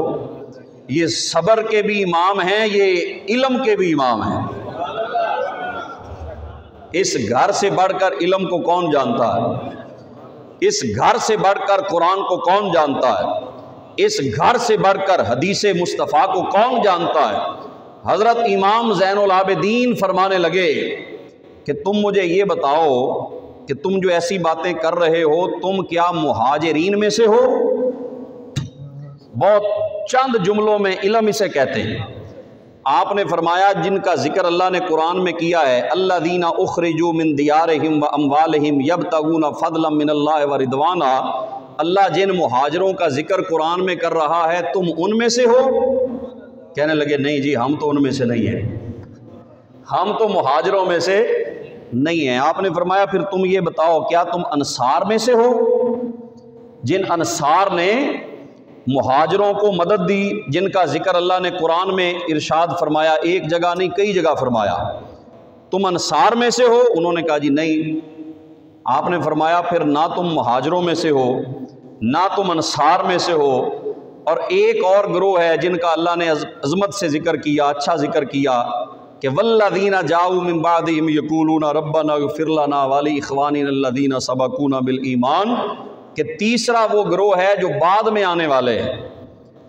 یہ صبر کے بھی امام ہیں، یہ علم کے بھی امام ہیں۔ اس گھر سے بڑھ کر علم کو کون جانتا ہے؟ اس گھر سے بڑھ کر قرآن کو کون جانتا ہے؟ اس گھر سے بڑھ کر حدیث مصطفیٰ کو کون جانتا ہے؟ حضرت امام زین العابدین فرمانے لگے کہ تم مجھے یہ بتاؤ کہ تم جو ایسی باتیں کر رہے ہو تم کیا مہاجرین میں سے ہو؟ بہت چند جملوں میں علم اسے کہتے ہیں، آپ نے فرمایا جن کا ذکر اللہ نے قرآن میں کیا ہے، الذین اخرجوا من دیارہم و اموالہم یبتغون فضلا من اللہ و رضوانا، اللہ جن مہاجروں کا ذکر قرآن میں کر رہا ہے تم ان میں سے ہو؟ کہنے لگے نہیں جی ہم تو ان میں سے نہیں ہیں، ہم تو مہاجروں میں سے نہیں ہیں۔ آپ نے فرمایا پھر تم یہ بتاؤ کیا تم انصار میں سے ہو؟ جن انصار نے مہاجروں کو مدد دی، جن کا ذکر اللہ نے قرآن میں ارشاد فرمایا، ایک جگہ نہیں کئی جگہ فرمایا، تم انصار میں سے ہو؟ انہوں نے کہا جی نہیں۔ آپ نے فرمایا پھر نہ تم مہاجروں میں سے ہو نہ تم انصار میں سے ہو، اور ایک اور گروہ ہے جن کا اللہ نے عظمت سے ذکر کیا، اچھا ذکر کیا کہ والذین جاؤوا من بعدہم یقولون ربنا اغفر لنا ولاخواننا الذین سبقونا بالایمان، کہ تیسرا وہ گروہ ہے جو بعد میں آنے والے ہیں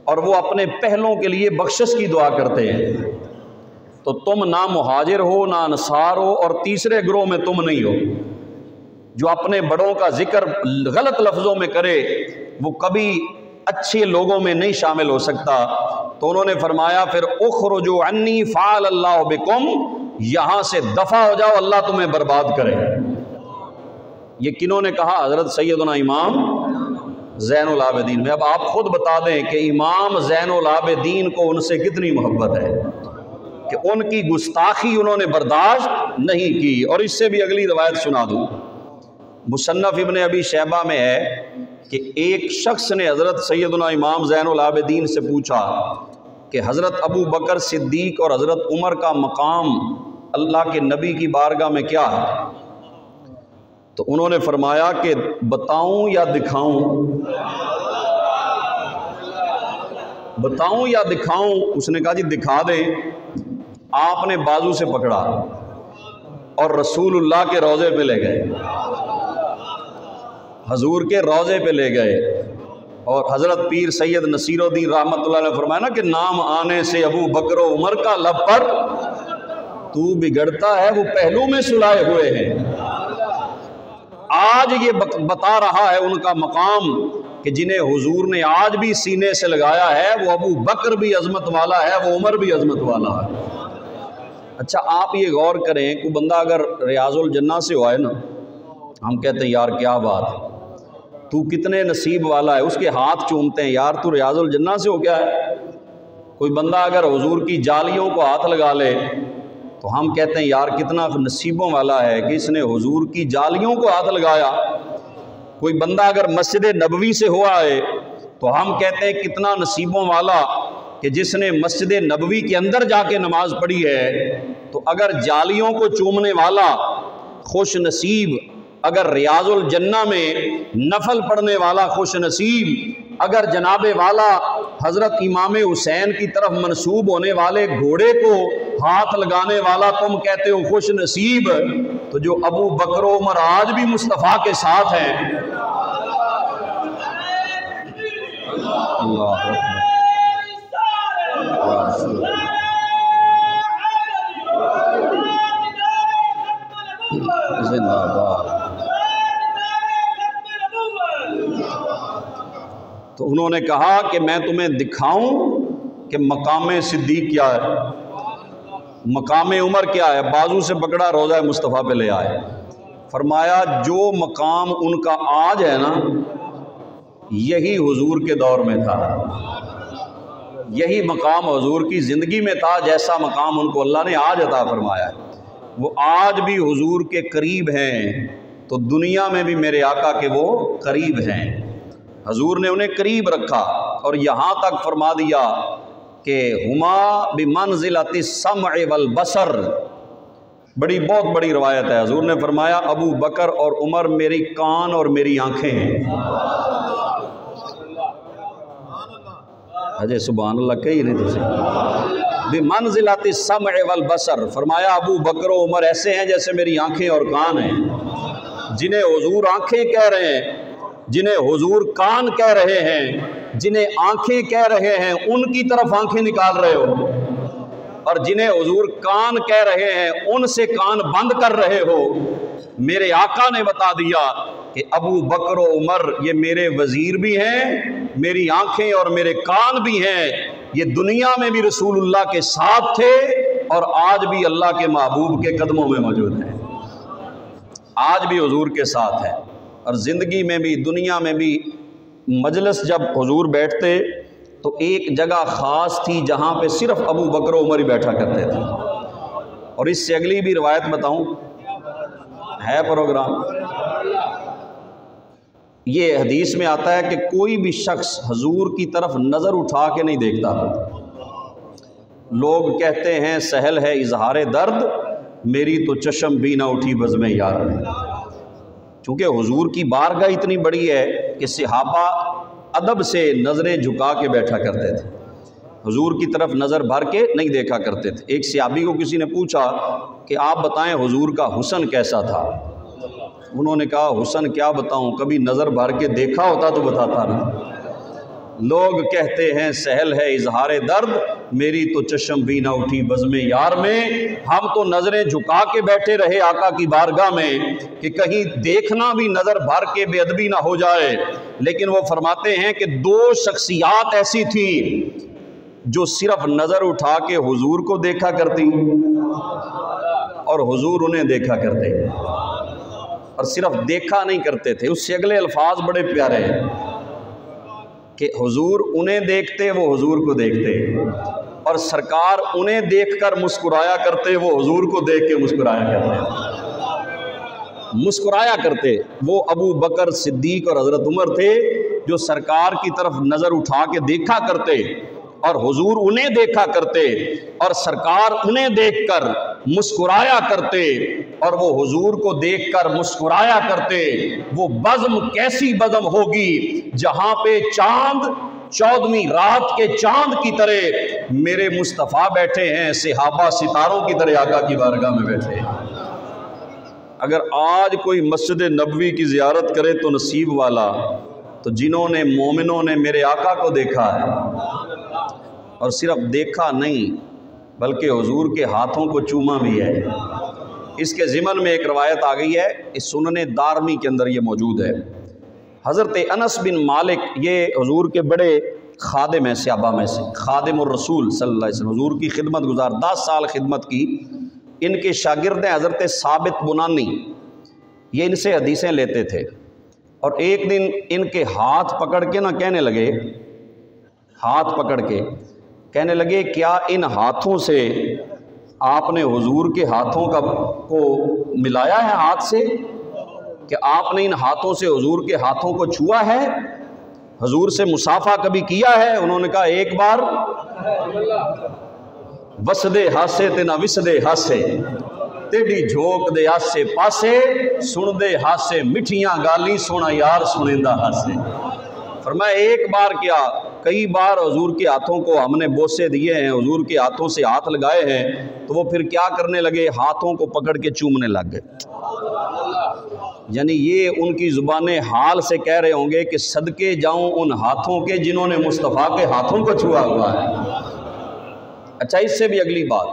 اور وہ اپنے پہلوں کے لیے بخشش کی دعا کرتے ہیں۔ تو تم نہ مہاجر ہو نہ انصار ہو، اور تیسرے گروہ میں تم نہیں ہو جو اپنے بڑوں کا ذکر غلط لفظوں میں کرے، وہ کبھی اچھے لوگوں میں نہیں شامل ہو سکتا۔ تو انہوں نے فرمایا پھر اخرجوا عنی فعل اللہ بکم، یہاں سے دفع ہو جاؤ اللہ تمہیں برباد کرے۔ یہ کنہوں نے کہا؟ حضرت سیدنا امام زین العابدین میں۔ اب آپ خود بتا دیں کہ امام زین العابدین کو ان سے کتنی محبت ہے کہ ان کی گستاخی انہوں نے برداشت نہیں کی۔ اور اس سے بھی اگلی روایت سنا دوں، مصنف ابن ابی شیبہ میں ہے کہ ایک شخص نے حضرت سیدنا امام زین العابدین سے پوچھا کہ حضرت ابو بکر صدیق اور حضرت عمر کا مقام اللہ کے نبی کی بارگاہ میں کیا ہے؟ تو انہوں نے فرمایا کہ بتاؤں یا دکھاؤں؟ بتاؤں یا دکھاؤں؟ اس نے کہا جی دکھا دیں۔ آپ نے بازو سے پکڑا اور رسول اللہ کے روضے پہ لے گئے، حضور کے روضے پہ لے گئے، اور حضرت پیر سید نصیر الدین رحمۃ اللہ نے فرمایا نا کہ نام آنے سے ابو بکر و عمر کا لب پر تو بگڑتا ہے وہ پہلو میں سلائے ہوئے ہیں۔ آج یہ بتا رہا ہے ان کا مقام کہ جنہیں حضور نے آج بھی سینے سے لگایا ہے، وہ ابو بکر بھی عظمت والا ہے، وہ عمر بھی عظمت والا ہے۔ اچھا آپ یہ غور کریں، کوئی بندہ اگر ریاض الجنہ سے ہوا ہے نا، ہم کہتے ہیں یار کیا بات ہے، تو کتنے نصیب والا ہے، اس کے ہاتھ چومتے ہیں یار تو ریاض الجنہ سے ہو گیا ہے۔ کوئی بندہ اگر حضور کی جالیوں کو ہاتھ لگا لے تو ہم کہتے ہیں یار کتنا نصیبوں والا ہے کہ اس نے حضور کی جالیوں کو ہاتھ لگایا۔ کوئی بندہ اگر مسجد نبوی سے ہوا ہے تو ہم کہتے ہیں کتنا نصیبوں والا کہ جس نے مسجد نبوی کے اندر جا کے نماز پڑھی ہے۔ تو اگر جالیوں کو چومنے والا خوش نصیب، اگر ریاض الجنہ میں نفل پڑھنے والا خوش نصیب، اگر جناب والا حضرت امام حسین کی طرف منسوب ہونے والے گھوڑے کو ہاتھ لگانے والا تم کہتے ہو خوش نصیب، تو جو ابو بکر و عمر آج بھی مصطفیٰ کے ساتھ ہیں۔ اللہ اکبر، زندہ باد۔ تو انہوں نے کہا کہ میں تمہیں دکھاؤں کہ مقام صدیق کیا ہے، مقام عمر کیا ہے۔ بازو سے پکڑا، روضہ مصطفیٰ پہ لے آئے، فرمایا جو مقام ان کا آج ہے نا، یہی حضور کے دور میں تھا، یہی مقام حضور کی زندگی میں تھا، جیسا مقام ان کو اللہ نے آج عطا فرمایا ہے۔ وہ آج بھی حضور کے قریب ہیں، تو دنیا میں بھی میرے آقا کے وہ قریب ہیں۔ حضور نے انہیں قریب رکھا اور یہاں تک فرما دیا کہ ہما بمنزلۃ السمع والبصر، بہت بڑی روایت ہے۔ حضور نے فرمایا ابو بکر اور عمر میری کان اور میری آنکھیں ہیں۔ اجے سبحان اللہ کہی نہیں تھی، بمنزلۃ السمع والبصر، فرمایا ابو بکر و عمر ایسے ہیں جیسے میری آنکھیں اور کان ہیں۔ جنہیں حضور آنکھیں کہہ رہے ہیں، جنہیں حضور کان کہہ رہے ہیں، جنہیں آنکھیں کہہ رہے ہیں، ان کی طرف آنکھیں نکال رہے ہو، اور جنہیں حضور کان کہہ رہے ہیں ان سے کان بند کر رہے ہو۔ میرے آقا نے بتا دیا کہ ابو بکر و عمر یہ میرے وزیر بھی ہیں، میری آنکھیں اور میرے کان بھی ہیں، یہ دنیا میں بھی رسول اللہ کے ساتھ تھے اور آج بھی اللہ کے محبوب کے قدموں میں موجود ہیں، آج بھی حضور کے ساتھ ہے۔ اور زندگی میں بھی دنیا میں بھی مجلس جب حضور بیٹھتے تو ایک جگہ خاص تھی جہاں پہ صرف ابو بکر و عمر ہی بیٹھا کرتے تھے۔ اور اس سے اگلی بھی روایت بتاؤں، ہے پروگرام، یہ حدیث میں آتا ہے کہ کوئی بھی شخص حضور کی طرف نظر اٹھا کے نہیں دیکھتا۔ لوگ کہتے ہیں سہل ہے اظہار درد، میری تو چشم بھی نہ اٹھی بزم یار میں۔ چونکہ حضور کی بارگاہ اتنی بڑی ہے کہ صحابہ ادب سے نظریں جھکا کے بیٹھا کرتے تھے، حضور کی طرف نظر بھر کے نہیں دیکھا کرتے تھے۔ ایک صحابی کو کسی نے پوچھا کہ آپ بتائیں حضور کا حسن کیسا تھا؟ انہوں نے کہا حسن کیا بتاؤں، کبھی نظر بھر کے دیکھا ہوتا تو بتاتا نا۔ لوگ کہتے ہیں سہل ہے اظہار درد، میری تو چشم بھی نہ اٹھی بزم یار میں۔ ہم تو نظریں جھکا کے بیٹھے رہے آقا کی بارگاہ میں کہ کہیں دیکھنا بھی نظر بھر کے بے ادبی نہ ہو جائے۔ لیکن وہ فرماتے ہیں کہ دو شخصیات ایسی تھیں جو صرف نظر اٹھا کے حضور کو دیکھا کرتی اور حضور انہیں دیکھا کرتے، اور صرف دیکھا نہیں کرتے تھے۔ اس سے اگلے الفاظ بڑے پیارے ہیں کہ حضور انہیں دیکھتے وہ حضور کو دیکھتے، اور سرکار انہیں دیکھ کر مسکرایا کرتے وہ حضور کو دیکھ کے مسکرایا کرتے۔ وہ ابو بکر صدیق اور حضرت عمر تھے جو سرکار کی طرف نظر اٹھا کے دیکھا کرتے اور حضور انہیں دیکھا کرتے، اور سرکار انہیں دیکھ کر مسکرایا کرتے اور وہ حضور کو دیکھ کر مسکرایا کرتے۔ وہ بزم کیسی بزم ہوگی جہاں پہ چاند 14ویں رات کے چاند کی طرح میرے مصطفیٰ بیٹھے ہیں، صحابہ ستاروں کی طرح آقا کی بارگاہ میں بیٹھے ہیں۔ اگر آج کوئی مسجد نبوی کی زیارت کرے تو نصیب والا، تو جنہوں نے مومنوں نے میرے آقا کو دیکھا ہے، اور صرف دیکھا نہیں بلکہ حضور کے ہاتھوں کو چوما بھی ہے۔ اس کے ضمن میں ایک روایت آ گئی ہے، اس سنن دارمی کے اندر یہ موجود ہے۔ حضرت انس بن مالک یہ حضور کے بڑے خادم ہیں، صحابہ میں سے خادم الرسول صلی اللہ علیہ وسلم، حضور کی خدمت گزار، 10 سال خدمت کی۔ ان کے شاگرد ہیں حضرت ثابت بنانی، یہ ان سے حدیثیں لیتے تھے۔ اور ایک دن ان کے ہاتھ پکڑ کے کہنے لگے کیا ان ہاتھوں سے آپ نے حضور کے ہاتھوں کو ملایا ہے ہاتھ سے، کہ آپ نے ان ہاتھوں سے حضور کے ہاتھوں کو چھوا ہے، حضور سے مصافحہ کبھی کیا ہے؟ انہوں نے کہا ایک بار، وسدے ہاسے تے نہ وسدے ہاسے، تیڑی جھوک دے آسے پاسے، سن دے ہاسے مٹھیاں گالی، سونا یار سنیندہ ہاسے۔ فرمایا ایک بار کیا، کئی بار حضور کے ہاتھوں کو ہم نے بوسے دیے ہیں، حضور کے ہاتھوں سے ہاتھ لگائے ہیں، تو وہ پھر کیا کرنے لگے، ہاتھوں کو پکڑ کے چومنے لگ گئے۔ یعنی یہ ان کی زبان حال سے کہہ رہے ہوں گے کہ صدقے جاؤں ان ہاتھوں کے جنہوں نے مصطفیٰ کے ہاتھوں کو چھوا ہوا ہے۔ اچھا، اس سے بھی اگلی بات،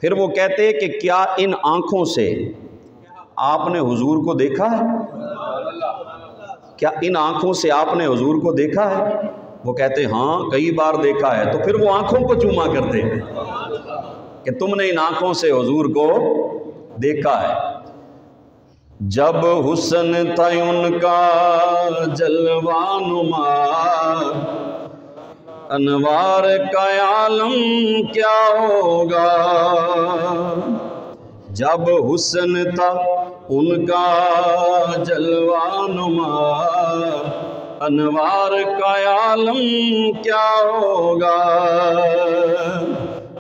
پھر وہ کہتے کہ کیا ان آنکھوں سے آپ نے حضور کو دیکھا ہے؟ کیا ان آنکھوں سے آپ نے حضور کو دیکھا ہے؟ وہ کہتے ہاں کئی بار دیکھا ہے۔ تو پھر وہ آنکھوں کو چوما کرتے کہ تم نے ان آنکھوں سے حضور کو دیکھا ہے۔ جب حسن تھا ان کا جلوہ نما، انوار کا عالم کیا ہوگا۔ جب حسن تھا ان کا جلوہ نما، انوار کا عالم کیا ہوگا۔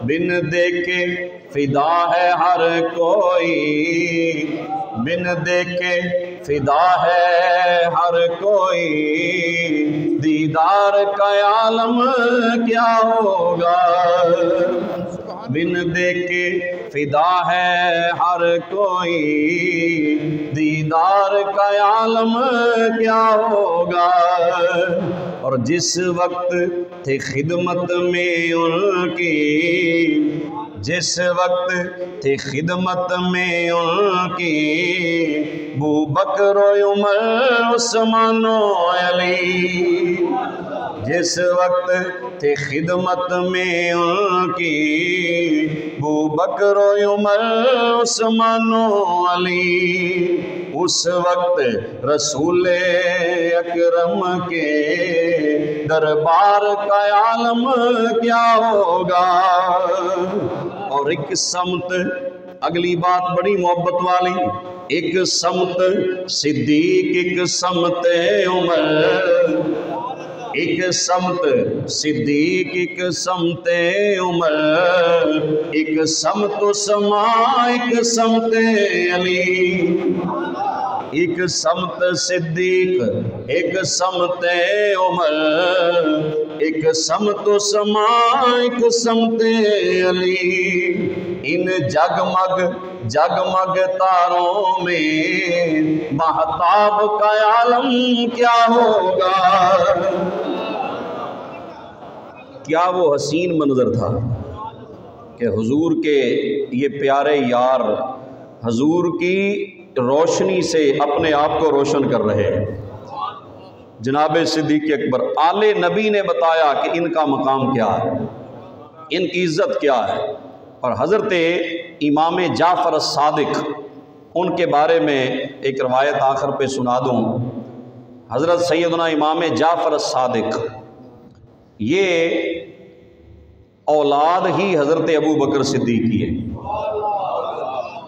بن دیکھے فدا ہے ہر کوئی، بن دیکھے فدا ہے ہر کوئی، دیدار کا عالم کیا ہوگا۔ بن دیکھے فدا ہے ہر کوئی، دیدار کا عالم کیا ہوگا۔ اور جس وقت تھے خدمت میں ان کی، جس وقت تھے خدمت میں ان کی، ابو بکر و عمر عثمان و علی، جس وقت تھے خدمت میں ان کی ابو بکر و عمر عثمان و علی، اس وقت رسول اکرم کے دربار کا عالم کیا ہوگا۔ اور ایک سمت، اگلی بات بڑی محبت والی، ایک سمت صدیق، ایک سمت عمر، ایک سمت صدیق، ایک سمت عمر، ایک سمت عثمان، ایک سمت علی، ایک سمت صدیق، ایک سمت عمر، ایک سمت عثمان، ایک سمت علی۔ ان جگمگ جگمگ تاروں میں مہتاب کا عالم کیا ہوگا۔ کیا وہ حسین منظر تھا کہ حضور کے یہ پیارے یار حضور کی روشنی سے اپنے آپ کو روشن کر رہے ہیں۔ جناب صدیق اکبر آل نبی نے بتایا کہ ان کا مقام کیا ہے، ان کی عزت کیا ہے۔ اور حضرت امام جعفر الصادق، ان کے بارے میں ایک روایت آخر پہ سنا دوں۔ حضرت سیدنا امام جعفر الصادق یہ اولاد ہی حضرت ابو بکر صدیق کی ہے۔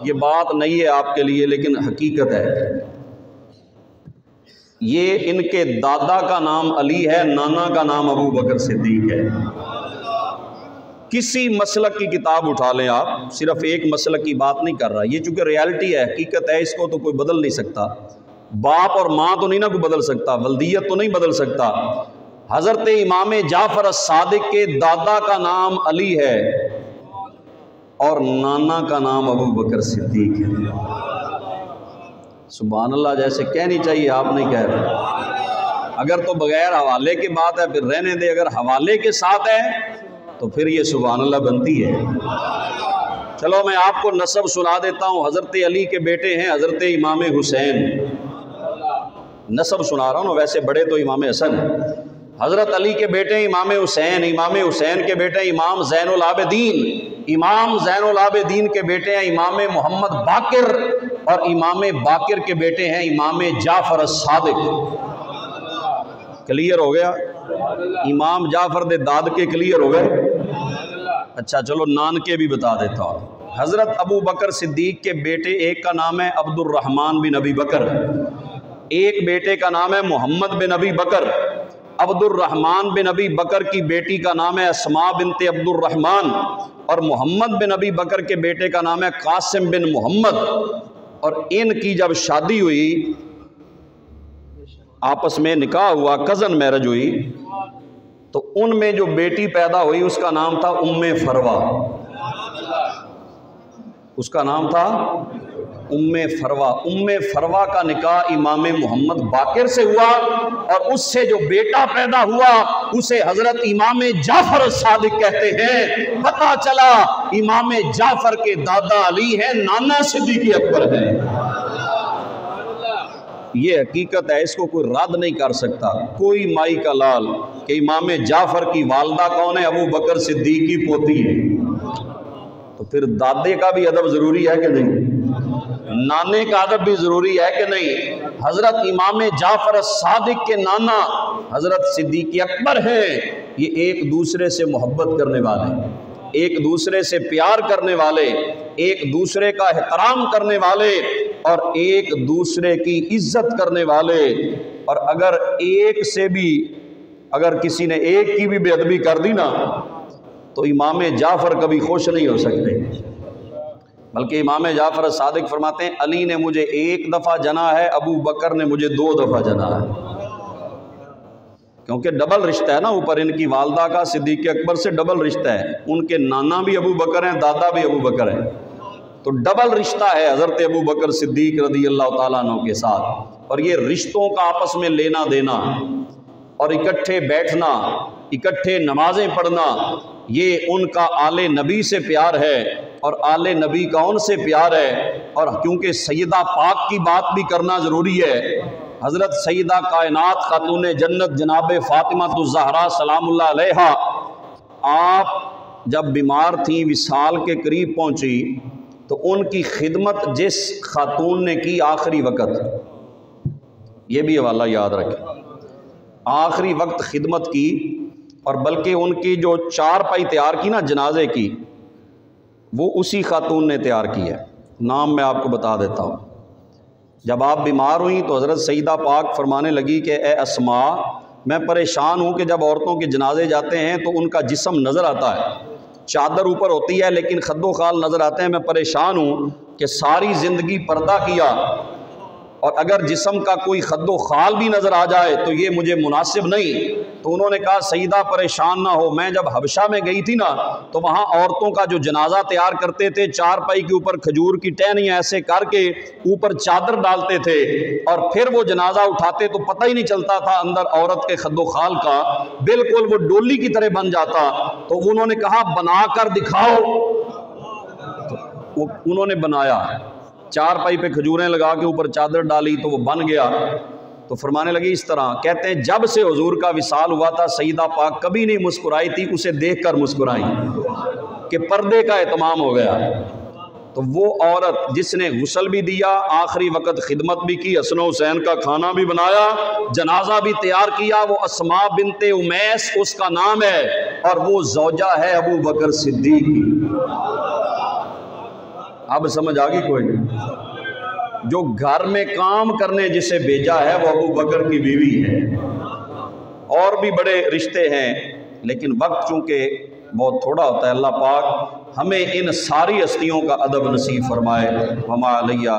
یہ بات نہیں ہے آپ کے لیے لیکن حقیقت ہے۔ یہ ان کے دادا کا نام علی ہے، نانا کا نام ابو بکر صدیق ہے۔ کسی مسلک کی کتاب اٹھا لیں آپ، صرف ایک مسلک کی بات نہیں کر رہا، یہ چونکہ ریالٹی ہے، حقیقت ہے، اس کو تو کوئی بدل نہیں سکتا۔ باپ اور ماں تو نہیں نا کوئی بدل سکتا، ولدیت تو نہیں بدل سکتا۔ حضرت امام جعفر الصادق کے دادا کا نام علی ہے اور نانا کا نام ابو بکر صدیق ہے۔ سبحان اللہ، جیسے کہنی چاہیے آپ نہیں کہہ رہے۔ اگر تو بغیر حوالے کی بات ہے پھر رہنے دے، اگر حوالے کے ساتھ ہے تو پھر یہ سبحان اللہ بنتی ہے۔ چلو میں آپ کو نسب سنا دیتا ہوں۔ حضرت علی کے بیٹے ہیں حضرت امام حسین، نسب سنا رہا ہوں نا، ویسے بڑے تو امام حسن ہیں۔ حضرت علی کے بیٹے امام حسین، امام حسین کے بیٹے امام زین العابدین، امام زین العابدین کے بیٹے ہیں امام محمد باقر، اور امام باقر کے بیٹے ہیں امام جعفر الصادق۔ کلیئر ہو گیا؟ امام جعفر دے داد کے کلیئر ہو گئے؟ اچھا چلو نان کے بھی بتا دیتا ہوں۔ حضرت ابو بکر صدیق کے بیٹے، ایک کا نام ہے عبد الرحمن بن ابی بکر، ایک بیٹے کا نام ہے محمد بن ابی بکر۔ عبد الرحمن بن ابی بکر کی بیٹی کا نام ہے اسماء بنت عبد الرحمن، اور محمد بن ابی بکر کے بیٹے کا نام ہے قاسم بن محمد۔ اور ان کی جب شادی ہوئی، آپس میں نکاح ہوا، کزن میرج ہوئی، تو ان میں جو بیٹی پیدا ہوئی اس کا نام تھا ام فروہ، اس کا نام تھا ام فروہ۔ ام فروہ کا نکاح امام محمد باقر سے ہوا، اور اس سے جو بیٹا پیدا ہوا اسے حضرت امام جعفر الصادق کہتے ہیں۔ پتہ چلا امام جعفر کے دادا علی ہیں، نانا صدیق اکبر ہے۔ یہ حقیقت ہے، اس کو کوئی رد نہیں کر سکتا، کوئی مائی کا لال، کہ امام جعفر کی والدہ کون ہے؟ ابو بکر صدیق کی پوتی ہے۔ تو پھر دادے کا بھی ادب ضروری ہے کہ نہیں؟ نانے کا ادب بھی ضروری ہے کہ نہیں؟ حضرت امام جعفر الصادق کے نانا حضرت صدیق اکبر ہیں۔ یہ ایک دوسرے سے محبت کرنے والے، ایک دوسرے سے پیار کرنے والے، ایک دوسرے کا احترام کرنے والے، اور ایک دوسرے کی عزت کرنے والے۔ اور اگر ایک سے بھی، اگر کسی نے ایک کی بھی بے ادبی کر دی نا، تو امام جعفر کبھی خوش نہیں ہو سکتے۔ بلکہ امام جعفر صادق فرماتے ہیں علی نے مجھے ایک دفعہ جنا ہے، ابو بکر نے مجھے 2 دفعہ جنا ہے، کیونکہ ڈبل رشتہ ہے نا، اوپر ان کی والدہ کا صدیق اکبر سے ڈبل رشتہ ہے، ان کے نانا بھی ابو بکر ہیں، دادا بھی ابو بکر ہیں، تو ڈبل رشتہ ہے حضرت ابو بکر صدیق رضی اللہ تعالیٰ عنہ کے ساتھ۔ اور یہ رشتوں کا آپس میں لینا دینا، اور اکٹھے بیٹھنا، اکٹھے نمازیں پڑھنا، یہ ان کا آل نبی سے پیار ہے، اور آل نبی کا ان سے پیار ہے۔ اور کیونکہ سیدہ پاک کی بات بھی کرنا ضروری ہے، حضرت سیدہ کائنات خاتون جنت جناب فاطمہ الزہرا سلام اللہ علیہا، آپ جب بیمار تھیں، وصال کے قریب پہنچی، تو ان کی خدمت جس خاتون نے کی آخری وقت، یہ بھی حوالہ یاد رکھیں، آخری وقت خدمت کی، اور بلکہ ان کی جو چارپائی تیار کی نا جنازے کی، وہ اسی خاتون نے تیار کی ہے۔ نام میں آپ کو بتا دیتا ہوں۔ جب آپ بیمار ہوئیں تو حضرت سیدہ پاک فرمانے لگی کہ اے اسماء، میں پریشان ہوں کہ جب عورتوں کے جنازے جاتے ہیں تو ان کا جسم نظر آتا ہے، چادر اوپر ہوتی ہے لیکن خد و خال نظر آتے ہیں، میں پریشان ہوں کہ ساری زندگی پردہ کیا اور اگر جسم کا کوئی خد و خال بھی نظر آ جائے تو یہ مجھے مناسب نہیں۔ تو انہوں نے کہا سیدہ پریشان نہ ہو، میں جب حبشہ میں گئی تھی نا تو وہاں عورتوں کا جو جنازہ تیار کرتے تھے، چارپائی کے اوپر کھجور کی ٹہنیاں ایسے کر کے اوپر چادر ڈالتے تھے اور پھر وہ جنازہ اٹھاتے تو پتہ ہی نہیں چلتا تھا اندر عورت کے خد و خال کا، بالکل وہ ڈولی کی طرح بن جاتا۔ تو انہوں نے کہا بنا کر دکھاؤ، تو انہوں نے بنایا، چارپائی پہ کھجوریں لگا کے اوپر چادر ڈالی تو وہ بن گیا۔ تو فرمانے لگی اس طرح، کہتے ہیں جب سے حضور کا وصال ہوا تھا سیدہ پاک کبھی نہیں مسکرائی تھی، اسے دیکھ کر مسکرائی کہ پردے کا اہتمام ہو گیا۔ تو وہ عورت جس نے غسل بھی دیا، آخری وقت خدمت بھی کی، حسن و حسین کا کھانا بھی بنایا، جنازہ بھی تیار کیا، وہ اسماء بنت امیس اس کا نام ہے، اور وہ زوجہ ہے ابو بکر صدیق کی۔ اب سمجھ آ گئی کوئی نہیں؟ جو گھر میں کام کرنے جسے بھیجا ہے وہ ابو بکر کی بیوی ہے۔ اور بھی بڑے رشتے ہیں لیکن وقت چونکہ بہت تھوڑا ہوتا ہے، اللہ پاک ہمیں ان ساری ہستیوں کا ادب نصیب فرمائے۔ وما علیہ